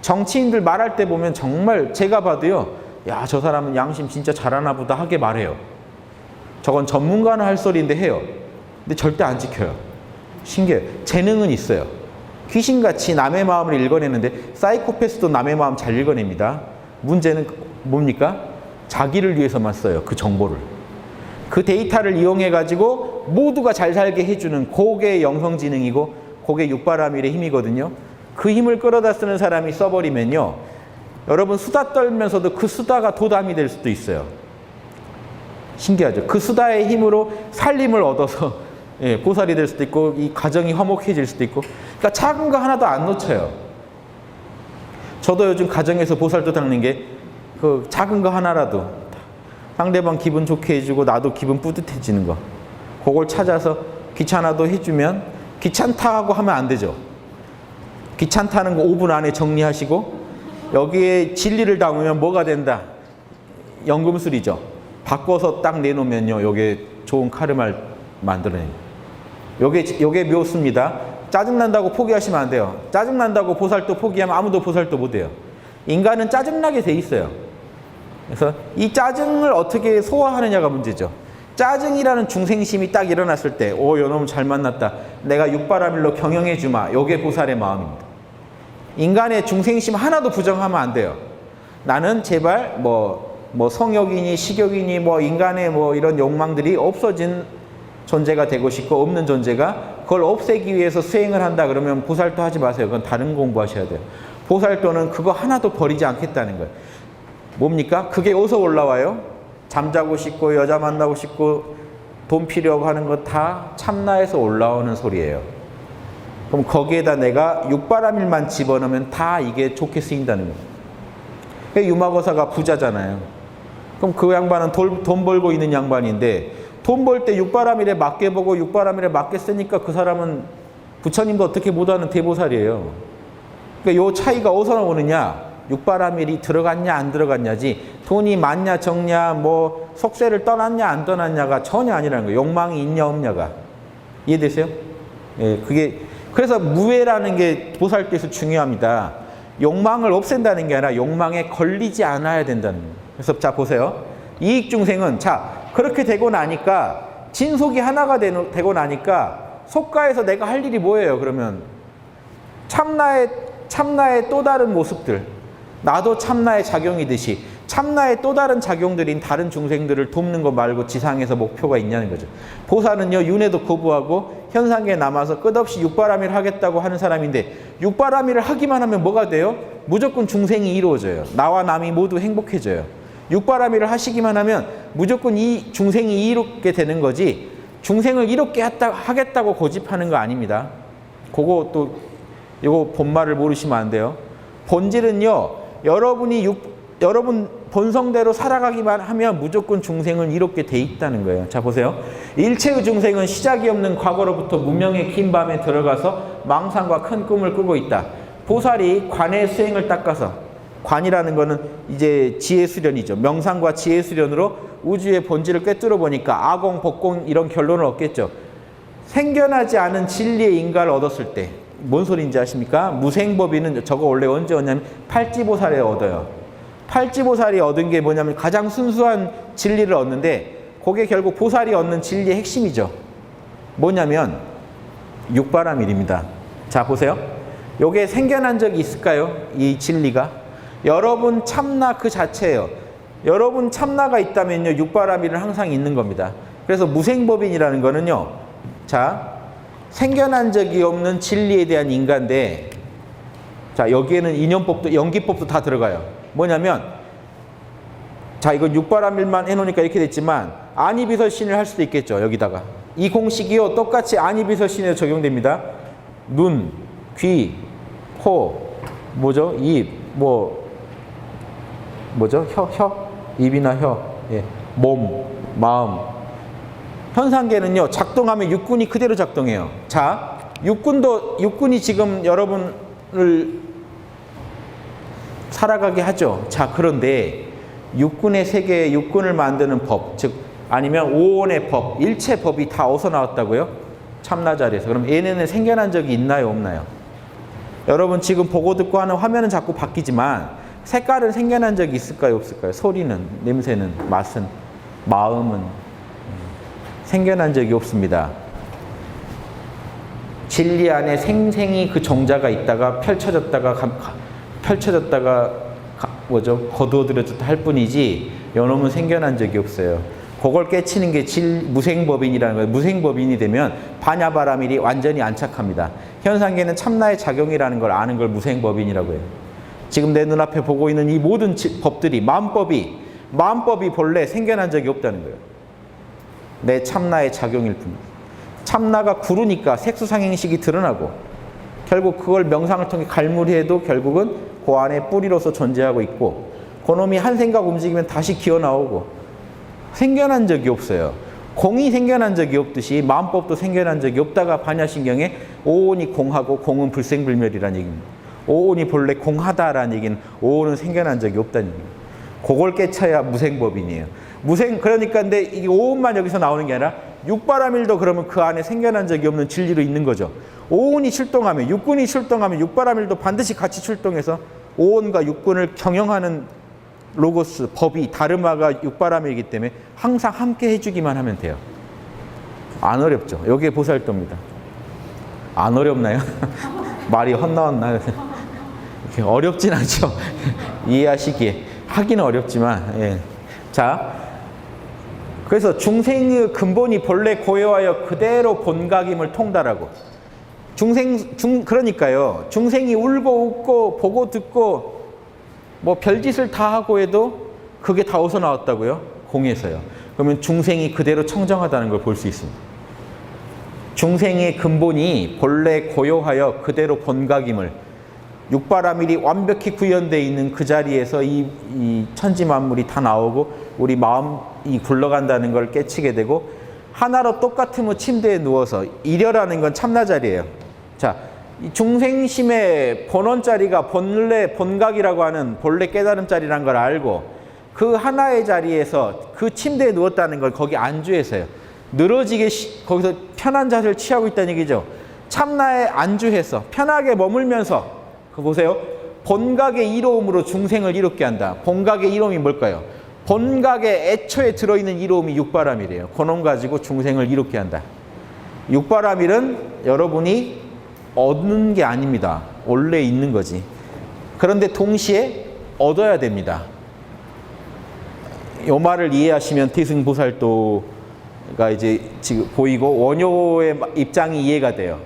정치인들 말할 때 보면 정말 제가 봐도요, 야, 저 사람은 양심 진짜 잘하나 보다 하게 말해요. 저건 전문가는 할 소리인데 해요. 근데 절대 안 지켜요. 신기해요. 재능은 있어요. 귀신같이 남의 마음을 읽어내는데, 사이코패스도 남의 마음 잘 읽어냅니다. 문제는 뭡니까? 자기를 위해서만 써요. 그 정보를. 그 데이터를 이용해가지고 모두가 잘 살게 해주는 그게 영성지능이고 그게 육바라밀의 힘이거든요. 그 힘을 끌어다 쓰는 사람이 써버리면요, 여러분 수다 떨면서도 그 수다가 도담이 될 수도 있어요. 신기하죠? 그 수다의 힘으로 살림을 얻어서 보살이 될 수도 있고 이 가정이 화목해질 수도 있고, 그러니까 작은 거 하나도 안 놓쳐요. 저도 요즘 가정에서 보살도 닦는 게, 그 작은 거 하나라도 상대방 기분 좋게 해주고 나도 기분 뿌듯해지는 거, 그걸 찾아서 귀찮아도 해주면, 귀찮다고 하면 안 되죠. 귀찮다는 거 5분 안에 정리하시고, 여기에 진리를 담으면 뭐가 된다? 연금술이죠. 바꿔서 딱 내놓으면요, 요게 좋은 카르마를 만들어내요. 요게 묘수입니다. 짜증난다고 포기하시면 안 돼요. 짜증난다고 보살도 포기하면 아무도 보살도 못 해요. 인간은 짜증나게 돼 있어요. 그래서 이 짜증을 어떻게 소화하느냐가 문제죠. 짜증이라는 중생심이 딱 일어났을 때, 오, 요놈 잘 만났다, 내가 육바라밀로 경영해 주마, 요게 보살의 마음입니다. 인간의 중생심 하나도 부정하면 안 돼요. 나는 제발 뭐 성욕이니 식욕이니 인간의 이런 욕망들이 없어진 존재가 되고 싶고, 없는 존재가 그걸 없애기 위해서 수행을 한다 그러면 보살도 하지 마세요. 그건 다른 공부하셔야 돼요. 보살도는 그거 하나도 버리지 않겠다는 거예요. 뭡니까? 그게 어디서 올라와요? 잠자고 싶고 여자 만나고 싶고 돈 필요하고 하는 거 다 참나에서 올라오는 소리예요. 그럼 거기에다 내가 육바라밀만 집어넣으면 다 이게 좋게 쓰인다는 거예요. 유마거사가 부자잖아요. 그럼 그 양반은 돈 벌고 있는 양반인데, 돈 벌 때 육바라밀에 맞게 보고 육바라밀에 맞게 쓰니까 그 사람은 부처님도 어떻게 못하는 대보살이에요. 그러니까 요 차이가 어디서 나오느냐? 육바라밀이 들어갔냐 안 들어갔냐지, 돈이 많냐 적냐 속세를 떠났냐 안 떠났냐가 전혀 아니라는 거예요. 욕망이 있냐 없냐가. 이해되세요? 예, 그게 그래서 무해라는 게 보살께서 중요합니다. 욕망을 없앤다는 게 아니라 욕망에 걸리지 않아야 된다는 거예요. 그래서 자 보세요. 이익중생은 자 그렇게 되고 나니까, 진속이 하나가 되고 나니까 속가에서 내가 할 일이 뭐예요? 그러면 참나의 또 다른 모습들, 나도 참나의 작용이듯이 참나의 또 다른 작용들인 다른 중생들을 돕는 것 말고 지상에서 목표가 있냐는 거죠. 보살은요, 윤회도 거부하고 현상계에 남아서 끝없이 육바라밀 하겠다고 하는 사람인데, 육바라밀을 하기만 하면 뭐가 돼요? 무조건 중생이 이루어져요. 나와 남이 모두 행복해져요. 육바라밀을 하시기만 하면 무조건 이 중생이 이롭게 되는 거지, 중생을 이롭게 하겠다고 고집하는 거 아닙니다. 그거 또 이거 본말을 모르시면 안 돼요. 본질은요, 여러분 본성대로 살아가기만 하면 무조건 중생은 이롭게 돼 있다는 거예요. 자 보세요. 일체의 중생은 시작이 없는 과거로부터 무명의 긴 밤에 들어가서 망상과 큰 꿈을 꾸고 있다. 보살이 관의 수행을 닦아서, 관이라는 거는 이제 지혜수련이죠. 명상과 지혜수련으로 우주의 본질을 꿰뚫어 보니까 아공, 복공 이런 결론을 얻겠죠. 생겨나지 않은 진리의 인가를 얻었을 때, 뭔 소리인지 아십니까? 무생법인은 저거 원래 언제 얻냐면 팔찌보살에 얻어요. 팔찌보살이 얻은 게 뭐냐면 가장 순수한 진리를 얻는데, 그게 결국 보살이 얻는 진리의 핵심이죠. 뭐냐면 육바라밀입니다. 자 보세요. 요게 생겨난 적이 있을까요? 이 진리가 여러분 참나 그 자체예요. 여러분 참나가 있다면요, 육바라밀은 항상 있는 겁니다. 그래서 무생법인이라는 거는요, 자 생겨난 적이 없는 진리에 대한 인간인데, 자 여기에는 인연법도 연기법도 다 들어가요. 뭐냐면, 자 이건 육바라밀만 해놓으니까 이렇게 됐지만 아니비설신을 할 수도 있겠죠. 여기다가 이 공식이요 똑같이 아니비설신에 적용됩니다. 눈, 귀, 코, 뭐죠? 입, 뭐죠? 혀, 입이나 혀, 예. 몸, 마음. 현상계는요, 작동하면 육군이 그대로 작동해요. 자, 육군이 지금 여러분을 살아가게 하죠. 자, 그런데 육군의 세계에 육군을 만드는 법, 즉 아니면 오온의 법, 일체 법이 다 어디서 나왔다고요? 참나 자리에서. 그럼 얘네는 생겨난 적이 있나요, 없나요? 여러분 지금 보고 듣고 하는 화면은 자꾸 바뀌지만 색깔은 생겨난 적이 있을까요, 없을까요? 소리는, 냄새는, 맛은, 마음은 생겨난 적이 없습니다. 진리 안에 생생히 그 정자가 있다가 펼쳐졌다가 거두어들여졌다 할 뿐이지, 요놈은 생겨난 적이 없어요. 그걸 깨치는 게 무생법인이라는 거예요. 무생법인이 되면 반야바라밀이 완전히 안착합니다. 현상계는 참나의 작용이라는 걸 아는 걸 무생법인이라고 해요. 지금 내 눈앞에 보고 있는 이 모든 법들이, 마음법이 본래 생겨난 적이 없다는 거예요. 내 참나의 작용일 뿐입니다. 참나가 구르니까 색수상행식이 드러나고, 결국 그걸 명상을 통해 갈무리해도 결국은 그 안에 뿌리로서 존재하고 있고, 그놈이 한 생각 움직이면 다시 기어 나오고 생겨난 적이 없어요. 공이 생겨난 적이 없듯이 마음법도 생겨난 적이 없다가 반야신경에 오온이 공하고 공은 불생불멸이라는 얘기입니다. 오온이 본래 공하다라는 얘기는 오온은 생겨난 적이 없다는 얘기입니다. 그걸 깨쳐야 무생법인이에요. 그러니까 근데 이게 오온만 여기서 나오는 게 아니라 육바라밀도 그러면 그 안에 생겨난 적이 없는 진리로 있는 거죠. 오온이 출동하면, 육군이 출동하면 육바라밀도 반드시 같이 출동해서 오온과 육군을 경영하는 로고스, 법이, 다르마가 육바라밀이기 때문에 항상 함께 해주기만 하면 돼요. 안 어렵죠. 여기에 보살도입니다. 안 어렵나요? 말이 헛나왔나요? 어렵진 않죠. 이해하시기에. 하기는 어렵지만. 예. 자, 그래서 중생의 근본이 본래 고요하여 그대로 본각임을 통달하고 그러니까요. 중생이 울고 웃고 보고 듣고 뭐 별짓을 다 하고 해도 그게 다 어디서 나왔다고요? 공에서요. 그러면 중생이 그대로 청정하다는 걸 볼 수 있습니다. 중생의 근본이 본래 고요하여 그대로 본각임을 육바라밀이 완벽히 구현되어 있는 그 자리에서 이 천지만물이 다 나오고 우리 마음이 굴러간다는 걸 깨치게 되고 하나로 똑같으면 침대에 누워서 일여라는 건 참나 자리예요. 자, 이 중생심의 본원 자리가 본래 본각이라고 하는 본래 깨달음 자리란 걸 알고 그 하나의 자리에서 그 침대에 누웠다는 걸 거기 안주해서요. 늘어지게 거기서 편한 자세를 취하고 있다는 얘기죠. 참나에 안주해서 편하게 머물면서 그 보세요. 본각의 이로움으로 중생을 이롭게 한다. 본각의 이로움이 뭘까요? 본각의 애초에 들어있는 이로움이 육바라밀이에요. 그놈 가지고 중생을 이롭게 한다. 육바라밀은 여러분이 얻는 게 아닙니다. 원래 있는 거지. 그런데 동시에 얻어야 됩니다. 이 말을 이해하시면 태승보살도가 이제 지금 보이고 원효의 입장이 이해가 돼요.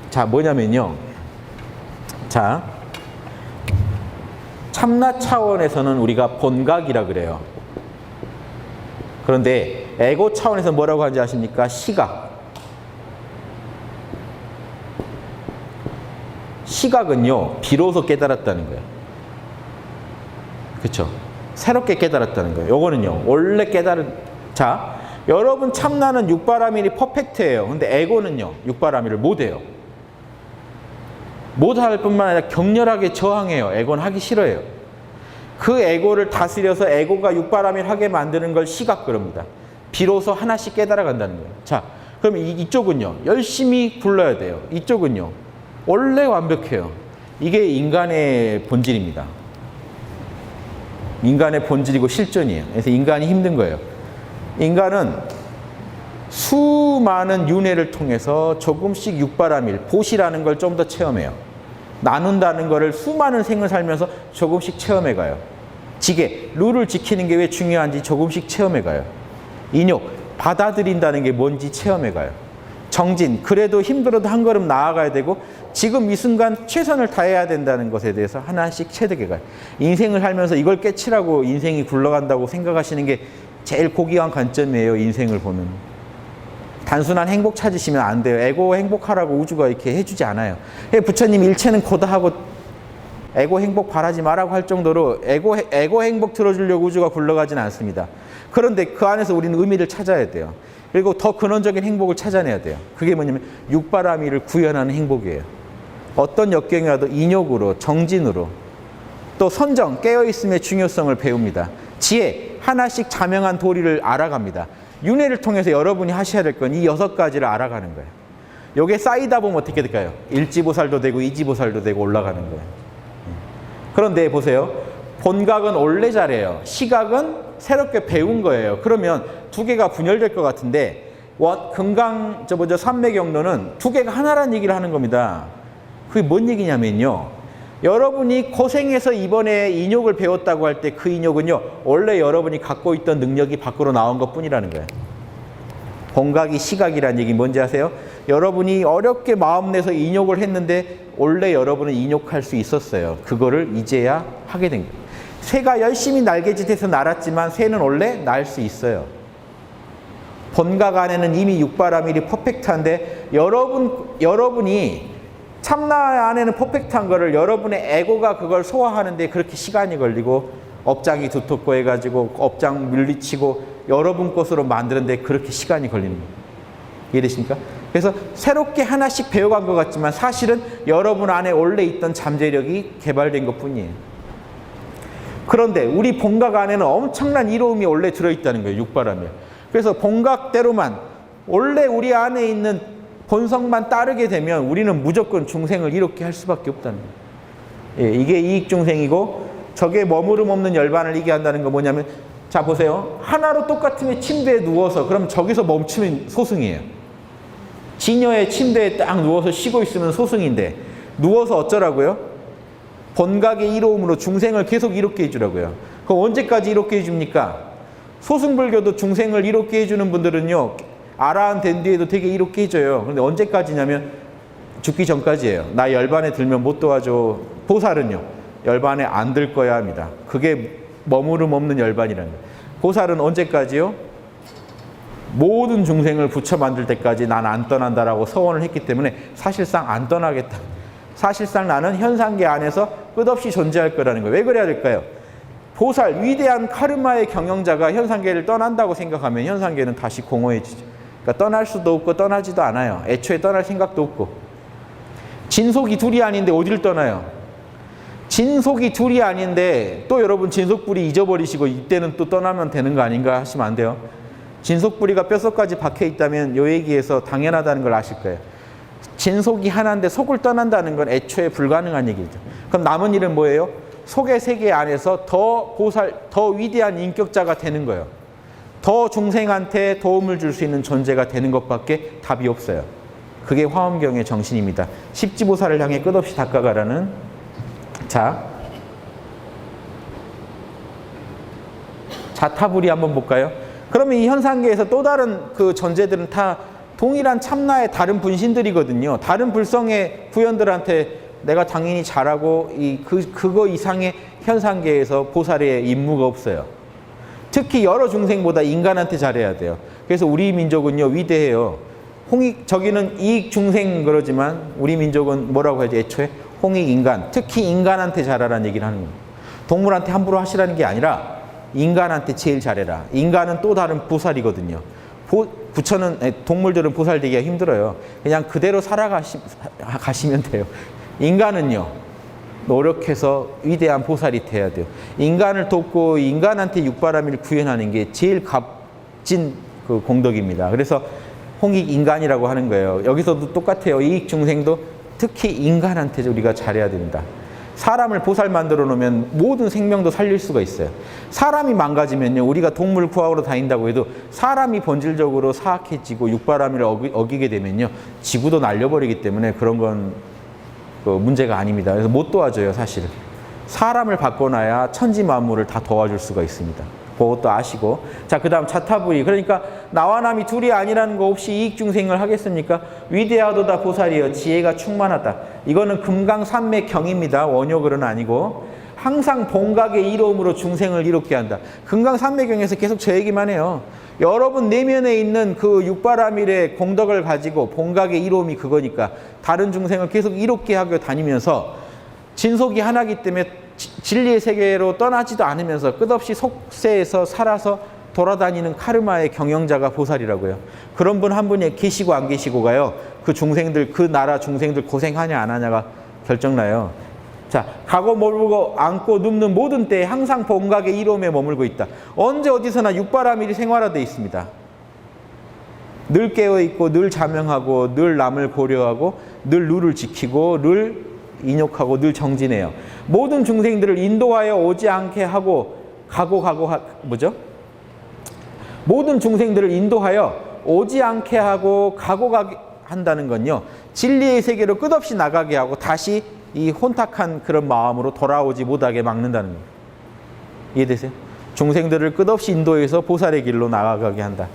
자, 뭐냐면요. 자, 참나 차원에서는 우리가 본각이라 그래요. 그런데 에고 차원에서 뭐라고 하는지 아십니까? 시각. 시각은요, 비로소 깨달았다는 거예요. 그렇죠? 새롭게 깨달았다는 거예요. 요거는요, 원래 자, 여러분 참나는 육바라밀이 퍼펙트예요. 근데 에고는요, 육바라밀을 못해요. 못할 뿐만 아니라 격렬하게 저항해요. 에고는 하기 싫어해요. 그 에고를 다스려서 에고가 육바라밀 하게 만드는 걸 시각 그럽니다. 비로소 하나씩 깨달아 간다는 거예요. 자, 그럼 이쪽은요, 열심히 굴러야 돼요. 이쪽은요, 원래 완벽해요. 이게 인간의 본질입니다. 인간의 본질이고 실존이에요. 그래서 인간이 힘든 거예요. 인간은 수많은 윤회를 통해서 조금씩 육바라밀, 보시라는 걸 좀 더 체험해요. 나눈다는 거를 수많은 생을 살면서 조금씩 체험해 가요. 지게, 룰을 지키는 게 왜 중요한지 조금씩 체험해 가요. 인욕, 받아들인다는 게 뭔지 체험해 가요. 정진, 그래도 힘들어도 한 걸음 나아가야 되고 지금 이 순간 최선을 다해야 된다는 것에 대해서 하나씩 체득해 가요. 인생을 살면서 이걸 깨치라고 인생이 굴러간다고 생각하시는 게 제일 고귀한 관점이에요. 인생을 보는. 단순한 행복 찾으시면 안 돼요. 에고 행복하라고 우주가 이렇게 해주지 않아요. 부처님 일체는 고다하고 에고 행복 바라지 말라고 할 정도로 에고 행복 들어주려고 우주가 굴러가진 않습니다. 그런데 그 안에서 우리는 의미를 찾아야 돼요. 그리고 더 근원적인 행복을 찾아내야 돼요. 그게 뭐냐면 육바라밀을 구현하는 행복이에요. 어떤 역경이 와도 인욕으로, 정진으로, 또 선정, 깨어있음의 중요성을 배웁니다. 지혜, 하나씩 자명한 도리를 알아갑니다. 윤회를 통해서 여러분이 하셔야 될 건 이 6가지를 알아가는 거예요. 요게 쌓이다 보면 어떻게 될까요? 일지보살도 되고 이지보살도 되고 올라가는 거예요. 그런데 보세요. 본각은 원래 잘해요. 시각은 새롭게 배운 거예요. 그러면 두 개가 분열될 것 같은데 삼매경로는 두 개가 하나라는 얘기를 하는 겁니다. 그게 뭔 얘기냐면요. 여러분이 고생해서 이번에 인욕을 배웠다고 할 때 그 인욕은요, 원래 여러분이 갖고 있던 능력이 밖으로 나온 것 뿐이라는 거예요. 본각이 시각이라는 얘기 뭔지 아세요? 여러분이 어렵게 마음 내서 인욕을 했는데 원래 여러분은 인욕할 수 있었어요. 그거를 이제야 하게 된 거예요. 새가 열심히 날개짓해서 날았지만 새는 원래 날 수 있어요. 본각 안에는 이미 육바라밀이 퍼펙트한데 여러분이 참나 안에는 퍼펙트한 거를 여러분의 에고가 그걸 소화하는데 그렇게 시간이 걸리고 업장이 두텁고 해가지고 업장 물리치고 여러분 것으로 만드는데 그렇게 시간이 걸리는 거예요. 이해되십니까? 그래서 새롭게 하나씩 배워간 것 같지만 사실은 여러분 안에 원래 있던 잠재력이 개발된 것 뿐이에요. 그런데 우리 본각 안에는 엄청난 이로움이 원래 들어있다는 거예요. 육바람이요. 그래서 본각대로만 원래 우리 안에 있는 본성만 따르게 되면 우리는 무조건 중생을 이롭게 할 수밖에 없다는 거예요. 예, 이게 이익중생이고 저게 머무름 없는 열반을 이게 한다는 거 뭐냐면 자 보세요. 하나로 똑같으면 침대에 누워서 그럼 저기서 멈추면 소승이에요. 지녀의 침대에 딱 누워서 쉬고 있으면 소승인데 누워서 어쩌라고요? 본각의 이로움으로 중생을 계속 이롭게 해주라고요. 그럼 언제까지 이롭게 해줍니까? 소승불교도 중생을 이롭게 해주는 분들은요. 아라한 된 뒤에도 되게 이롭게 해줘요. 그런데 언제까지냐면 죽기 전까지예요. 나 열반에 들면 못 도와줘. 보살은요. 열반에 안 들 거야 합니다. 그게 머무름 없는 열반이라는 거예요. 보살은 언제까지요? 모든 중생을 부처 만들 때까지 난 안 떠난다라고 서원을 했기 때문에 사실상 안 떠나겠다. 사실상 나는 현상계 안에서 끝없이 존재할 거라는 거예요. 왜 그래야 될까요? 보살, 위대한 카르마의 경영자가 현상계를 떠난다고 생각하면 현상계는 다시 공허해지죠. 그러니까 떠날 수도 없고 떠나지도 않아요. 애초에 떠날 생각도 없고. 진속이 둘이 아닌데 어디를 떠나요? 진속이 둘이 아닌데 또 여러분 진속불이 잊어버리시고 이때는 또 떠나면 되는 거 아닌가 하시면 안 돼요. 진속불이가 뼛속까지 박혀 있다면 요 얘기에서 당연하다는 걸 아실 거예요. 진속이 하나인데 속을 떠난다는 건 애초에 불가능한 얘기죠. 그럼 남은 일은 뭐예요? 속의 세계 안에서 더 보살, 더 위대한 인격자가 되는 거예요. 더 중생한테 도움을 줄 수 있는 존재가 되는 것밖에 답이 없어요. 그게 화엄경의 정신입니다. 십지보살을 향해 끝없이 닦아가라는. 자, 자타불이 한번 볼까요? 그러면 이 현상계에서 또 다른 그 존재들은 다 동일한 참나의 다른 분신들이거든요. 다른 불성의 구현들한테 내가 당연히 잘하고 그거 이상의 현상계에서 보살의 임무가 없어요. 특히 여러 중생보다 인간한테 잘해야 돼요. 그래서 우리 민족은요 위대해요. 저기는 이익 중생 그러지만 우리 민족은 뭐라고 해야지 애초에 홍익 인간. 특히 인간한테 잘하라는 얘기를 하는 거예요. 동물한테 함부로 하시라는 게 아니라 인간한테 제일 잘해라. 인간은 또 다른 보살이거든요. 부처는 동물들은 보살 되기가 힘들어요. 그냥 그대로 살아가시면 돼요. 인간은요 노력해서 위대한 보살이 돼야 돼요. 인간을 돕고 인간한테 육바라밀 구현하는 게 제일 값진 그 공덕입니다. 그래서 홍익 인간이라고 하는 거예요. 여기서도 똑같아요. 이익 중생도 특히 인간한테 우리가 잘해야 됩니다. 사람을 보살 만들어 놓으면 모든 생명도 살릴 수가 있어요. 사람이 망가지면요 우리가 동물 구하러 다닌다고 해도 사람이 본질적으로 사악해지고 육바라밀을 어기게 되면요 지구도 날려버리기 때문에 그런 건 문제가 아닙니다. 그래서 못 도와줘요 사실은. 사람을 바꿔놔야 천지 만물을 다 도와줄 수가 있습니다. 그것도 아시고. 자, 그 다음 자타불이. 그러니까 나와 남이 둘이 아니라는 거 없이 이익중생을 하겠습니까? 위대하도다 보살이여 지혜가 충만하다. 이거는 금강산맥 경입니다. 원효글은 아니고. 항상 본각의 이로움으로 중생을 이롭게 한다. 금강산맥경에서 계속 저 얘기만 해요. 여러분 내면에 있는 그 육바라밀의 공덕을 가지고 본각의 이로움이 그거니까 다른 중생을 계속 이롭게 하고 다니면서 진속이 하나이기 때문에 진리의 세계로 떠나지도 않으면서 끝없이 속세에서 살아서 돌아다니는 카르마의 경영자가 보살이라고요. 그런 분 한 분이 계시고 안 계시고가요. 그 중생들, 그 나라 중생들 고생하냐 안 하냐가 결정나요. 자, 가고 멀고 앉고 눕는 모든 때에 항상 본각의 이로움에 머물고 있다. 언제 어디서나 육바라밀이 생활화되어 있습니다. 늘 깨어있고 늘 자명하고 늘 남을 고려하고 늘 룰을 지키고 늘 인욕하고 늘 정진해요. 모든 중생들을 인도하여 오지 않게 하고 뭐죠? 모든 중생들을 인도하여 오지 않게 하고 가게 한다는 건요. 진리의 세계로 끝없이 나가게 하고 다시 이 혼탁한 그런 마음으로 돌아오지 못하게 막는다는 거예요. 이해되세요? 중생들을 끝없이 인도해서 보살의 길로 나아가게 한다.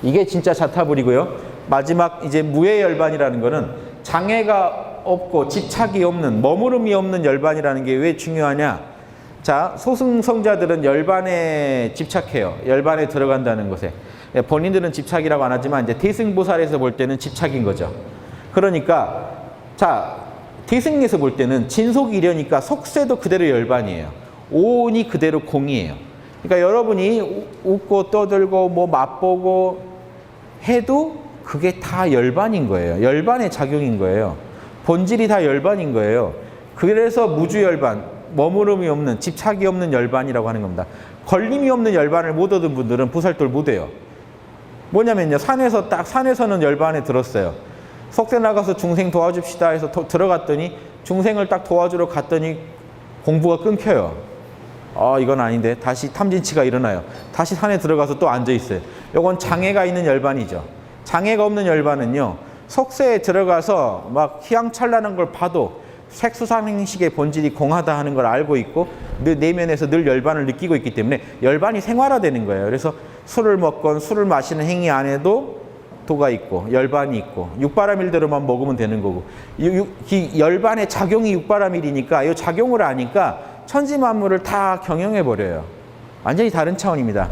이게 진짜 자타불이고요. 마지막 이제 무예열반이라는 거는 장애가 없고 집착이 없는 머무름이 없는 열반이라는 게 왜 중요하냐? 자, 소승성자들은 열반에 집착해요. 열반에 들어간다는 것에 본인들은 집착이라고 안 하지만 이제 대승보살에서 볼 때는 집착인 거죠. 그러니까 자 대승에서 볼 때는 진속이 이려니까 속세도 그대로 열반이에요. 오온이 그대로 공이에요. 그러니까 여러분이 웃고 떠들고 뭐 맛보고 해도 그게 다 열반인 거예요. 열반의 작용인 거예요. 본질이 다 열반인 거예요. 그래서 무주열반, 머무름이 없는, 집착이 없는 열반이라고 하는 겁니다. 걸림이 없는 열반을 못 얻은 분들은 보살도를 못 해요. 뭐냐면요, 산에서는 열반에 들었어요. 속세 나가서 중생 도와줍시다 해서 들어갔더니 중생을 딱 도와주러 갔더니 공부가 끊겨요. 이건 아닌데. 다시 탐진치가 일어나요. 다시 산에 들어가서 또 앉아 있어요. 이건 장애가 있는 열반이죠. 장애가 없는 열반은요, 속세에 들어가서 막 희양찬란한 걸 봐도 색수상행식의 본질이 공하다 하는 걸 알고 있고 늘 내면에서 늘 열반을 느끼고 있기 때문에 열반이 생활화되는 거예요. 그래서 술을 먹건 술을 마시는 행위 안에도 도가 있고 열반이 있고 육바라밀대로만 먹으면 되는 거고 이 열반의 작용이 육바라밀이니까 이 작용을 아니까 천지만물을 다 경영해 버려요. 완전히 다른 차원입니다.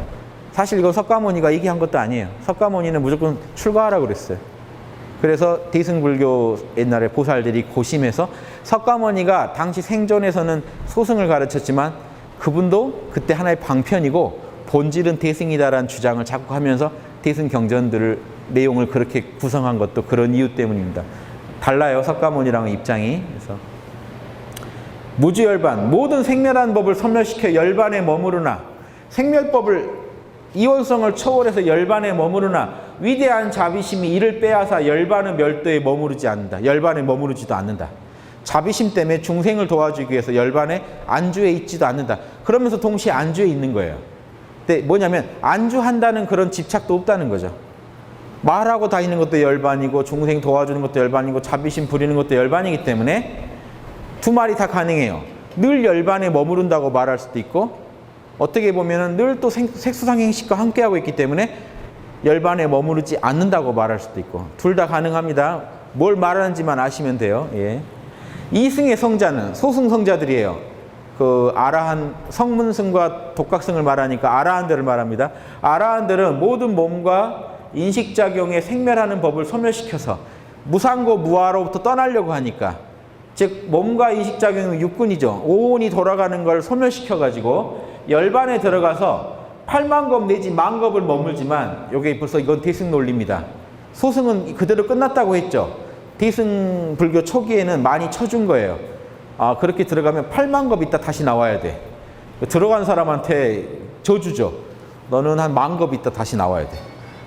사실 이건 석가모니가 얘기한 것도 아니에요. 석가모니는 무조건 출가하라고 그랬어요. 그래서 대승불교 옛날에 보살들이 고심해서 석가모니가 당시 생존에서는 소승을 가르쳤지만 그분도 그때 하나의 방편이고 본질은 대승이다라는 주장을 자꾸 하면서 대승 경전들을 내용을 그렇게 구성한 것도 그런 이유 때문입니다. 달라요, 석가모니랑의 입장이. 그래서 무주열반, 모든 생멸한 법을 소멸시켜 열반에 머무르나 생멸법을 이원성을 초월해서 열반에 머무르나 위대한 자비심이 이를 빼앗아 열반의 멸도에 머무르지 않는다. 열반에 머무르지도 않는다. 자비심 때문에 중생을 도와주기 위해서 열반에 안주해 있지도 않는다. 그러면서 동시에 안주해 있는 거예요. 근데 뭐냐면 안주한다는 그런 집착도 없다는 거죠. 말하고 다니는 것도 열반이고 중생 도와주는 것도 열반이고 자비심 부리는 것도 열반이기 때문에 두 말이 다 가능해요. 늘 열반에 머무른다고 말할 수도 있고 어떻게 보면은 늘 또 색수상행식과 함께하고 있기 때문에 열반에 머무르지 않는다고 말할 수도 있고 둘 다 가능합니다. 뭘 말하는지만 아시면 돼요. 예. 이승의 성자는 소승성자들이에요. 그 아라한 성문승과 독각승을 말하니까 아라한들을 말합니다. 아라한들은 모든 몸과 인식작용에 생멸하는 법을 소멸시켜서 무상고 무아로부터 떠나려고 하니까 즉 몸과 인식작용은 육군이죠. 오온이 돌아가는 걸 소멸시켜가지고 열반에 들어가서 8만겁 내지 만겁을 머물지만 요게 벌써 이건 대승 논리입니다. 소승은 그대로 끝났다고 했죠. 대승 불교 초기에는 많이 쳐준 거예요. 그렇게 들어가면 8만겁 있다 다시 나와야 돼. 들어간 사람한테 저주죠. 너는 한 만겁 있다 다시 나와야 돼.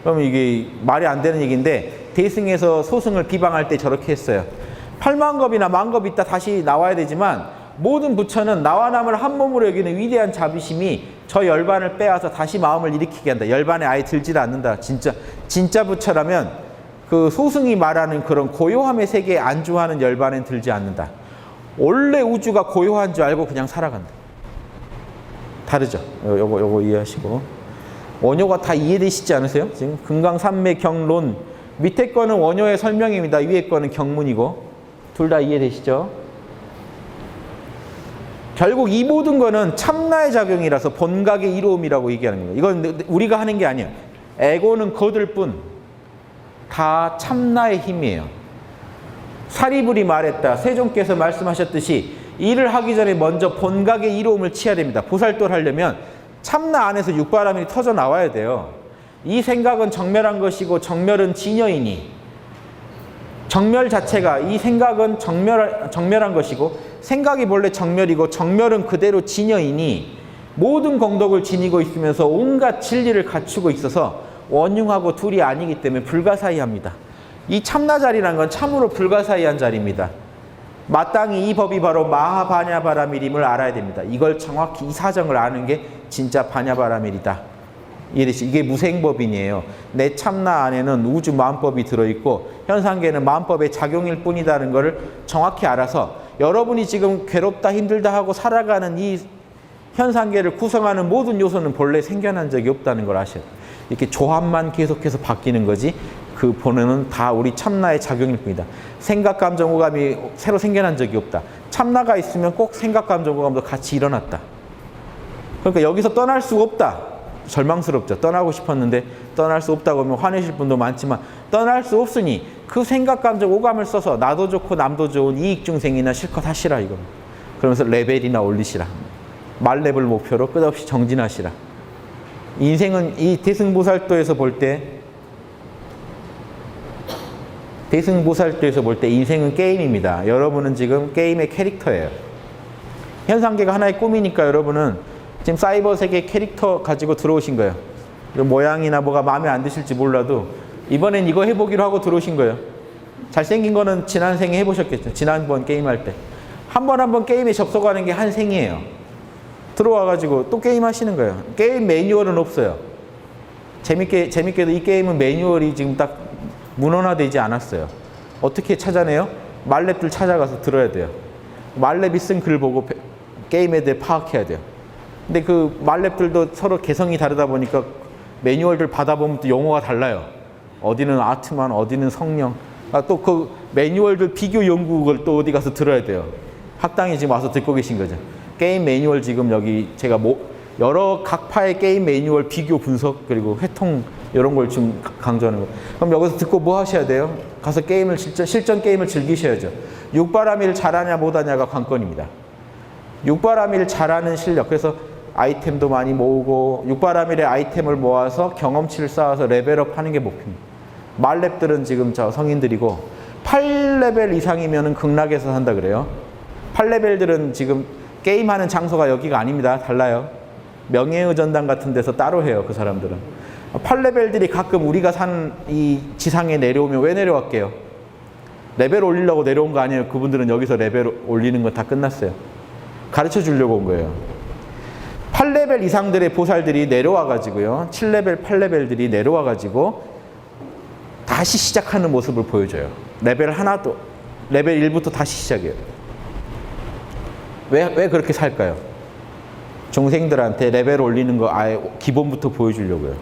그러면 이게 말이 안 되는 얘기인데 대승에서 소승을 비방할 때 저렇게 했어요. 8만겁이나 만겁 있다 다시 나와야 되지만 모든 부처는 나와 남을 한 몸으로 여기는 위대한 자비심이 저 열반을 빼앗아 다시 마음을 일으키게 한다. 열반에 아예 들질 않는다. 진짜 부처라면 그 소승이 말하는 그런 고요함의 세계에 안주하는 열반엔 들지 않는다. 원래 우주가 고요한 줄 알고 그냥 살아간다. 다르죠. 요거 이해하시고. 원효가 다 이해되시지 않으세요? 지금 금강산매경론 밑에 거는 원효의 설명입니다. 위에 거는 경문이고 둘 다 이해되시죠? 결국 이 모든 거는 참나의 작용이라서 본각의 이로움이라고 얘기하는 거예요. 이건 우리가 하는 게 아니에요. 에고는 거들 뿐 다 참나의 힘이에요. 사리불이 말했다. 세종께서 말씀하셨듯이 일을 하기 전에 먼저 본각의 이로움을 취해야 됩니다. 보살도를 하려면 참나 안에서 육바라밀이 터져 나와야 돼요. 이 생각은 정멸한 것이고 정멸은 진여이니 정멸 자체가 이 생각은 정멸한 것이고 생각이 본래 정멸이고 정멸은 그대로 진여이니 모든 공덕을 지니고 있으면서 온갖 진리를 갖추고 있어서 원흉하고 둘이 아니기 때문에 불가사의합니다. 이 참나자리란 건 참으로 불가사의한 자리입니다. 마땅히 이 법이 바로 마하바냐바라밀임을 알아야 됩니다. 이걸 정확히 이 사정을 아는 게 진짜 바냐바라밀이다. 이게 무생법인이에요. 내 참나 안에는 우주 마음법이 들어있고 현상계는 마음법의 작용일 뿐이다는 것을 정확히 알아서 여러분이 지금 괴롭다 힘들다 하고 살아가는 이 현상계를 구성하는 모든 요소는 본래 생겨난 적이 없다는 걸 아셔야 돼요. 이렇게 조합만 계속해서 바뀌는 거지 그 본원은 다 우리 참나의 작용일 뿐이다. 생각, 감정, 오감이 새로 생겨난 적이 없다. 참나가 있으면 꼭 생각, 감정, 오감도 같이 일어났다. 그러니까 여기서 떠날 수가 없다. 절망스럽죠. 떠나고 싶었는데 떠날 수 없다고 하면 화내실 분도 많지만 떠날 수 없으니 그 생각, 감정, 오감을 써서 나도 좋고 남도 좋은 이익중생이나 실컷 하시라 이거. 그러면서 레벨이나 올리시라. 말렙을 목표로 끝없이 정진하시라. 인생은 이 대승보살도에서 볼 때 인생은 게임입니다. 여러분은 지금 게임의 캐릭터예요. 현상계가 하나의 꿈이니까 여러분은 지금 사이버 세계 캐릭터 가지고 들어오신 거예요. 모양이나 뭐가 마음에 안 드실지 몰라도 이번엔 이거 해보기로 하고 들어오신 거예요. 잘생긴 거는 지난 생에 해보셨겠죠. 지난번 게임할 때. 한 번 게임에 접속하는 게 한 생이에요. 들어와가지고 또 게임 하시는 거예요. 게임 매뉴얼은 없어요. 재밌게도 이 게임은 매뉴얼이 지금 딱 문헌화되지 않았어요. 어떻게 찾아내요? 말렙들 찾아가서 들어야 돼요. 말렙이 쓴 글 보고 게임에 대해 파악해야 돼요. 근데 그 말렙들도 서로 개성이 다르다 보니까 매뉴얼들 받아보면 또 용어가 달라요. 어디는 아트만, 어디는 성령. 또 그 매뉴얼들 비교 연구를 또 어디 가서 들어야 돼요. 학당에 지금 와서 듣고 계신 거죠. 게임 매뉴얼 지금 여기 제가 여러 각파의 게임 매뉴얼 비교 분석 그리고 회통 이런 걸 지금 강조하는 거예요. 그럼 여기서 듣고 뭐 하셔야 돼요? 가서 게임을 실전 게임을 즐기셔야죠. 육바라밀 잘하냐 못하냐가 관건입니다. 육바라밀 잘하는 실력. 그래서 아이템도 많이 모으고 육바라밀의 아이템을 모아서 경험치를 쌓아서 레벨업 하는 게 목표입니다. 말렙들은 지금 저 성인들이고 8레벨 이상이면 극락에서 산다 그래요. 8레벨들은 지금 게임하는 장소가 여기가 아닙니다. 달라요. 명예의 전당 같은 데서 따로 해요. 그 사람들은. 8레벨들이 가끔 우리가 산 이 지상에 내려오면 왜 내려왔게요? 레벨 올리려고 내려온 거 아니에요. 그분들은 여기서 레벨 올리는 거 다 끝났어요. 가르쳐 주려고 온 거예요. 8레벨 이상들의 보살들이 내려와가지고요. 7레벨, 8레벨들이 내려와가지고 다시 시작하는 모습을 보여줘요. 레벨 1부터 다시 시작해요. 왜 그렇게 살까요? 중생들한테 레벨 올리는 거 아예 기본부터 보여주려고요.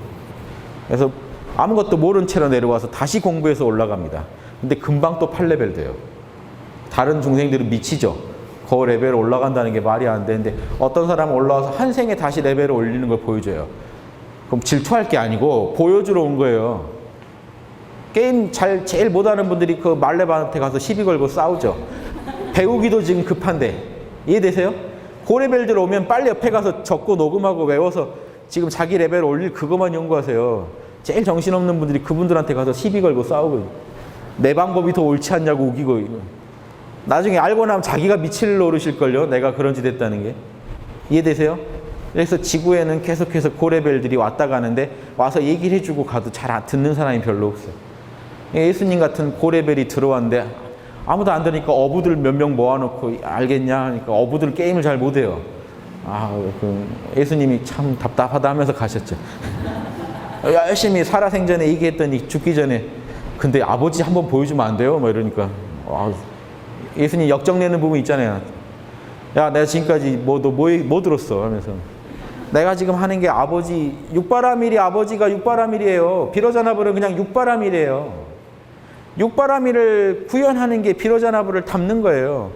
그래서 아무것도 모른 채로 내려와서 다시 공부해서 올라갑니다. 근데 금방 또 8레벨 돼요. 다른 중생들은 미치죠. 그 레벨 올라간다는 게 말이 안 되는데 어떤 사람은 올라와서 한 생에 다시 레벨을 올리는 걸 보여줘요. 그럼 질투할 게 아니고 보여주러 온 거예요. 게임 제일 못하는 분들이 그 말레반한테 가서 시비 걸고 싸우죠. 배우기도 지금 급한데 이해되세요? 고레벨들 오면 빨리 옆에 가서 적고 녹음하고 외워서 지금 자기 레벨 올릴 그것만 연구하세요. 제일 정신없는 분들이 그분들한테 가서 시비 걸고 싸우고 내 방법이 더 옳지 않냐고 우기고 나중에 알고 나면 자기가 미칠 노릇일걸요. 내가 그런 짓 했다는 게. 이해되세요? 그래서 지구에는 계속해서 고레벨들이 왔다 가는데 와서 얘기를 해주고 가도 잘 듣는 사람이 별로 없어요. 예수님 같은 고레벨이 들어왔는데 아무도 안 되니까 어부들 몇 명 모아놓고 알겠냐 하니까 어부들 게임을 잘 못해요. 예수님이 참 답답하다 하면서 가셨죠. 열심히 살아생전에 얘기했더니 죽기 전에 근데 아버지 한번 보여주면 안 돼요? 뭐 이러니까 예수님 역정내는 부분 있잖아요. 야 내가 지금까지 뭐 들었어 하면서 내가 지금 하는 게 아버지 육바라밀이 아버지가 육바라밀이에요. 비로자나불은 그냥 육바라밀이에요. 육바라밀을 구현하는 게 비로자나불을 담는 거예요.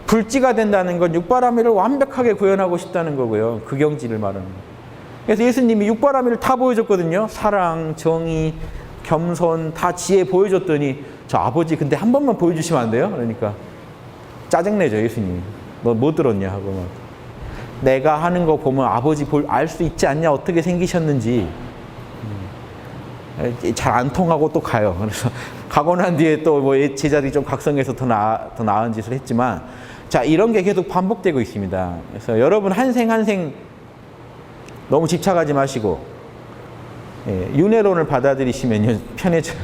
불지가 된다는 건 육바라밀을 완벽하게 구현하고 싶다는 거고요. 그 경지를 말하는 거예요. 그래서 예수님이 육바라밀을 다 보여줬거든요. 사랑, 정의, 겸손 다 지혜 보여줬더니 저 아버지 근데 한 번만 보여주시면 안 돼요? 그러니까 짜증내죠 예수님이. 너 뭐 들었냐 하고 막. 내가 하는 거 보면 아버지 알 수 있지 않냐 어떻게 생기셨는지. 잘 안 통하고 또 가요. 그래서 가고 난 뒤에 또 뭐 제자들이 좀 각성해서 더 나은 짓을 했지만 자 이런 게 계속 반복되고 있습니다. 그래서 여러분 한 생 너무 집착하지 마시고 윤회론을 받아들이시면 편해져요.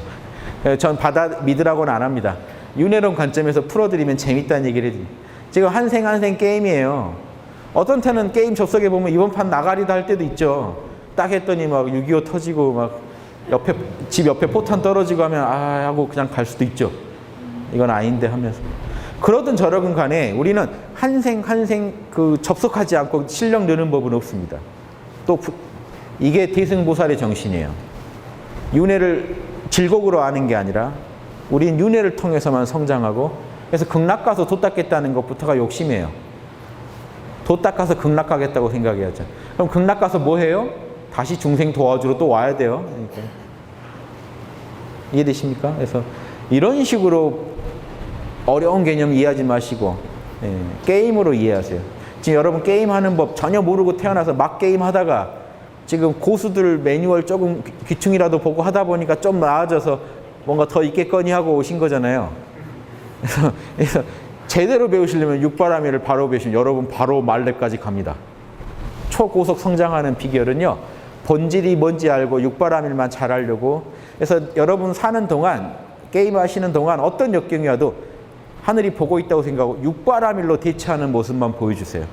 전 믿으라고는 안 합니다. 윤회론 관점에서 풀어드리면 재밌다는 얘기를 해드립니다. 지금 한 생 게임이에요. 어떤 때는 게임 접속해 보면 이번 판 나가리다 할 때도 있죠. 딱 했더니 막 6.25 터지고 막 집 옆에 포탄 떨어지고 하면 하고 그냥 갈 수도 있죠. 이건 아닌데 하면서. 그러든 저러든 간에 우리는 한 생 그 접속하지 않고 실력 느는 법은 없습니다. 또 이게 대승보살의 정신이에요. 윤회를 질곡으로 아는 게 아니라 우린 윤회를 통해서만 성장하고 그래서 극락 가서 도 닦겠다는 것부터가 욕심이에요. 도 닦아서 극락 가겠다고 생각해야죠. 그럼 극락 가서 뭐 해요? 다시 중생 도와주러 또 와야 돼요. 그러니까. 이해되십니까? 그래서 이런 식으로 어려운 개념 이해하지 마시고 게임으로 이해하세요. 지금 여러분 게임하는 법 전혀 모르고 태어나서 막 게임하다가 지금 고수들 매뉴얼 조금 귀퉁이라도 보고 하다 보니까 좀 나아져서 뭔가 더 있겠거니 하고 오신 거잖아요. 그래서 제대로 배우시려면 육바라밀을 바로 배우시면 여러분 바로 말렙까지 갑니다. 초고속 성장하는 비결은요, 본질이 뭔지 알고 육바라밀만 잘 하려고. 그래서 여러분 사는 동안, 게임 하시는 동안 어떤 역경이 와도 하늘이 보고 있다고 생각하고 육바라밀로 대처하는 모습만 보여주세요.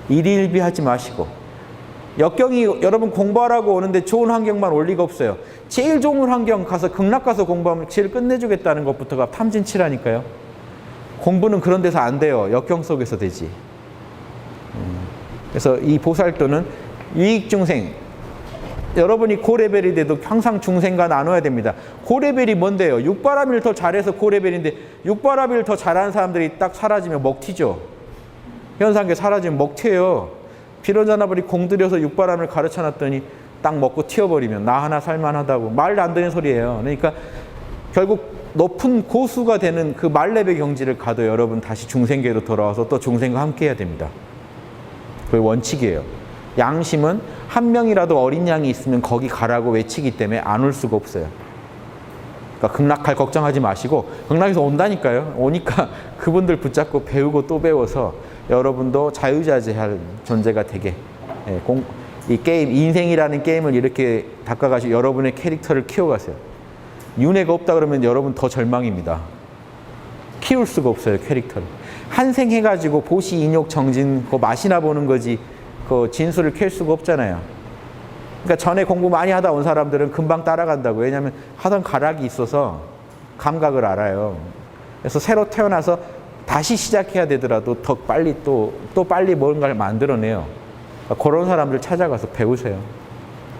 일희일비 하지 마시고. 역경이 여러분 공부하라고 오는데 좋은 환경만 올 리가 없어요. 제일 좋은 환경 가서 극락 가서 공부하면 제일 끝내주겠다는 것부터가 탐진치라니까요. 공부는 그런 데서 안 돼요. 역경 속에서 되지. 그래서 이 보살도는 유익중생, 여러분이 고레벨이 돼도 항상 중생과 나눠야 됩니다. 고레벨이 뭔데요? 육바라밀 더 잘해서 고레벨인데 육바라밀 더 잘하는 사람들이 딱 사라지면 먹튀죠. 현상계 사라지면 먹튀예요. 비로자나버리 공들여서 육바라밀 가르쳐놨더니 딱 먹고 튀어버리면 나 하나 살만하다고 말도 안 되는 소리예요. 그러니까 결국 높은 고수가 되는 그 말렙의 경지를 가도 여러분 다시 중생계로 돌아와서 또 중생과 함께 해야 됩니다. 그게 원칙이에요. 양심은 한 명이라도 어린 양이 있으면 거기 가라고 외치기 때문에 안 올 수가 없어요. 그러니까 극락할 걱정하지 마시고 극락에서 온다니까요. 오니까 그분들 붙잡고 배우고 또 배워서 여러분도 자유자재할 존재가 되게, 이 게임, 인생이라는 게임을 이렇게 닦아가시고 여러분의 캐릭터를 키워가세요. 윤회가 없다 그러면 여러분 더 절망입니다. 키울 수가 없어요, 캐릭터를. 한생 해가지고 보시, 인욕, 정진, 그 맛이나 보는 거지 그 진수를 캘 수가 없잖아요. 그러니까 전에 공부 많이 하다 온 사람들은 금방 따라간다고. 왜냐하면 하던 가락이 있어서 감각을 알아요. 그래서 새로 태어나서 다시 시작해야 되더라도 더 빨리 또 빨리 뭔가를 만들어내요. 그러니까 그런 사람들 찾아가서 배우세요.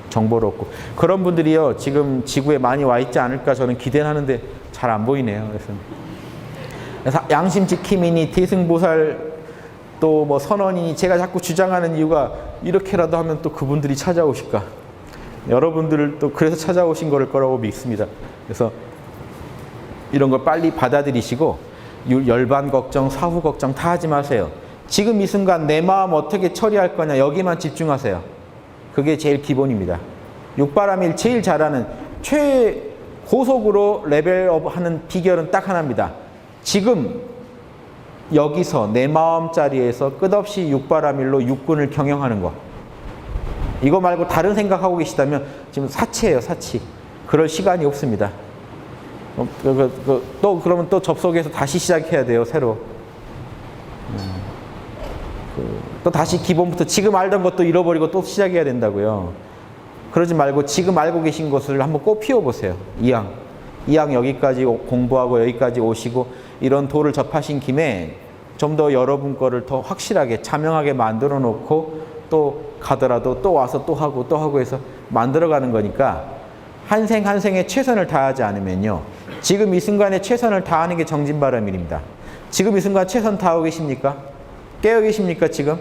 정보를 얻고. 그런 분들이요, 지금 지구에 많이 와 있지 않을까 저는 기대는 하는데 잘 안 보이네요. 그래서 양심 지킴이니 대승보살 또 뭐 선언이니 제가 자꾸 주장하는 이유가 이렇게라도 하면 또 그분들이 찾아오실까. 여러분들을 또 그래서 찾아오신 거라고 믿습니다. 그래서 이런 걸 빨리 받아들이시고 열반 걱정, 사후 걱정 다 하지 마세요. 지금 이 순간 내 마음 어떻게 처리할 거냐 여기만 집중하세요. 그게 제일 기본입니다. 육바라밀 제일 잘하는 최고속으로 레벨업 하는 비결은 딱 하나입니다. 지금 여기서 내 마음자리에서 끝없이 육바라밀로 육군을 경영하는 거. 이거 말고 다른 생각하고 계시다면 지금 사치예요, 사치. 그럴 시간이 없습니다. 또 그러면 또 접속해서 다시 시작해야 돼요, 새로. 또 다시 기본부터 지금 알던 것도 잃어버리고 또 시작해야 된다고요. 그러지 말고 지금 알고 계신 것을 한번 꼭 피워보세요. 이왕 여기까지 공부하고 여기까지 오시고 이런 도를 접하신 김에 좀 더 여러분 거를 더 확실하게 자명하게 만들어 놓고 또 가더라도 또 와서 또 하고 해서 만들어가는 거니까 한 생 한 생에 최선을 다하지 않으면요. 지금 이 순간에 최선을 다하는 게 정진바라밀입니다. 지금 이 순간 최선 다하고 계십니까? 깨어 계십니까 지금?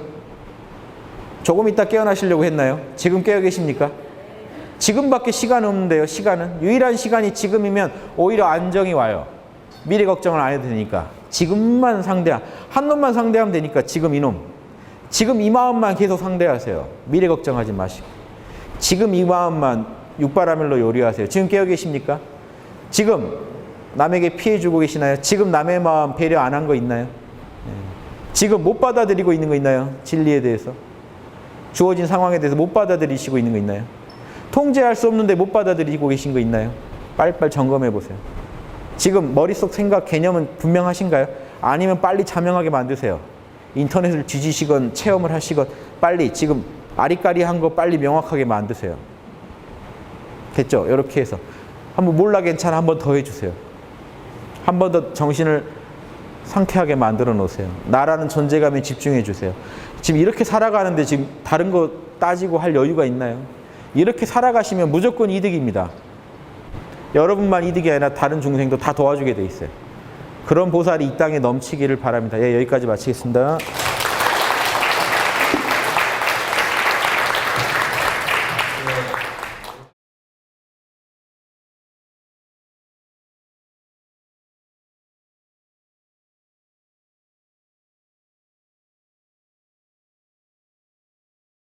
조금 이따 깨어나시려고 했나요? 지금 깨어 계십니까? 지금밖에 시간 없는데요. 시간은 유일한 시간이 지금이면 오히려 안정이 와요. 미래 걱정을 안 해도 되니까 지금만 한 놈만 상대하면 되니까 지금 이놈, 지금 이 마음만 계속 상대하세요. 미래 걱정하지 마시고 지금 이 마음만 육바라밀로 요리하세요. 지금 깨어 계십니까? 지금 남에게 피해 주고 계시나요? 지금 남의 마음 배려 안 한 거 있나요? 지금 못 받아들이고 있는 거 있나요? 진리에 대해서 주어진 상황에 대해서 못 받아들이시고 있는 거 있나요? 통제할 수 없는데 못 받아들이고 계신 거 있나요? 빨리빨리 점검해 보세요. 지금 머릿속 생각 개념은 분명하신가요? 아니면 빨리 자명하게 만드세요. 인터넷을 뒤지시건 체험을 하시건 빨리 지금 아리까리한 거 빨리 명확하게 만드세요. 됐죠? 이렇게 해서 한번 몰라 괜찮아 한 번 더 해주세요. 한 번 더 정신을 상쾌하게 만들어 놓으세요. 나라는 존재감에 집중해 주세요. 지금 이렇게 살아가는데 지금 다른 거 따지고 할 여유가 있나요? 이렇게 살아가시면 무조건 이득입니다. 여러분만 이득이 아니라 다른 중생도 다 도와주게 돼 있어요. 그런 보살이 이 땅에 넘치기를 바랍니다. 예, 여기까지 마치겠습니다.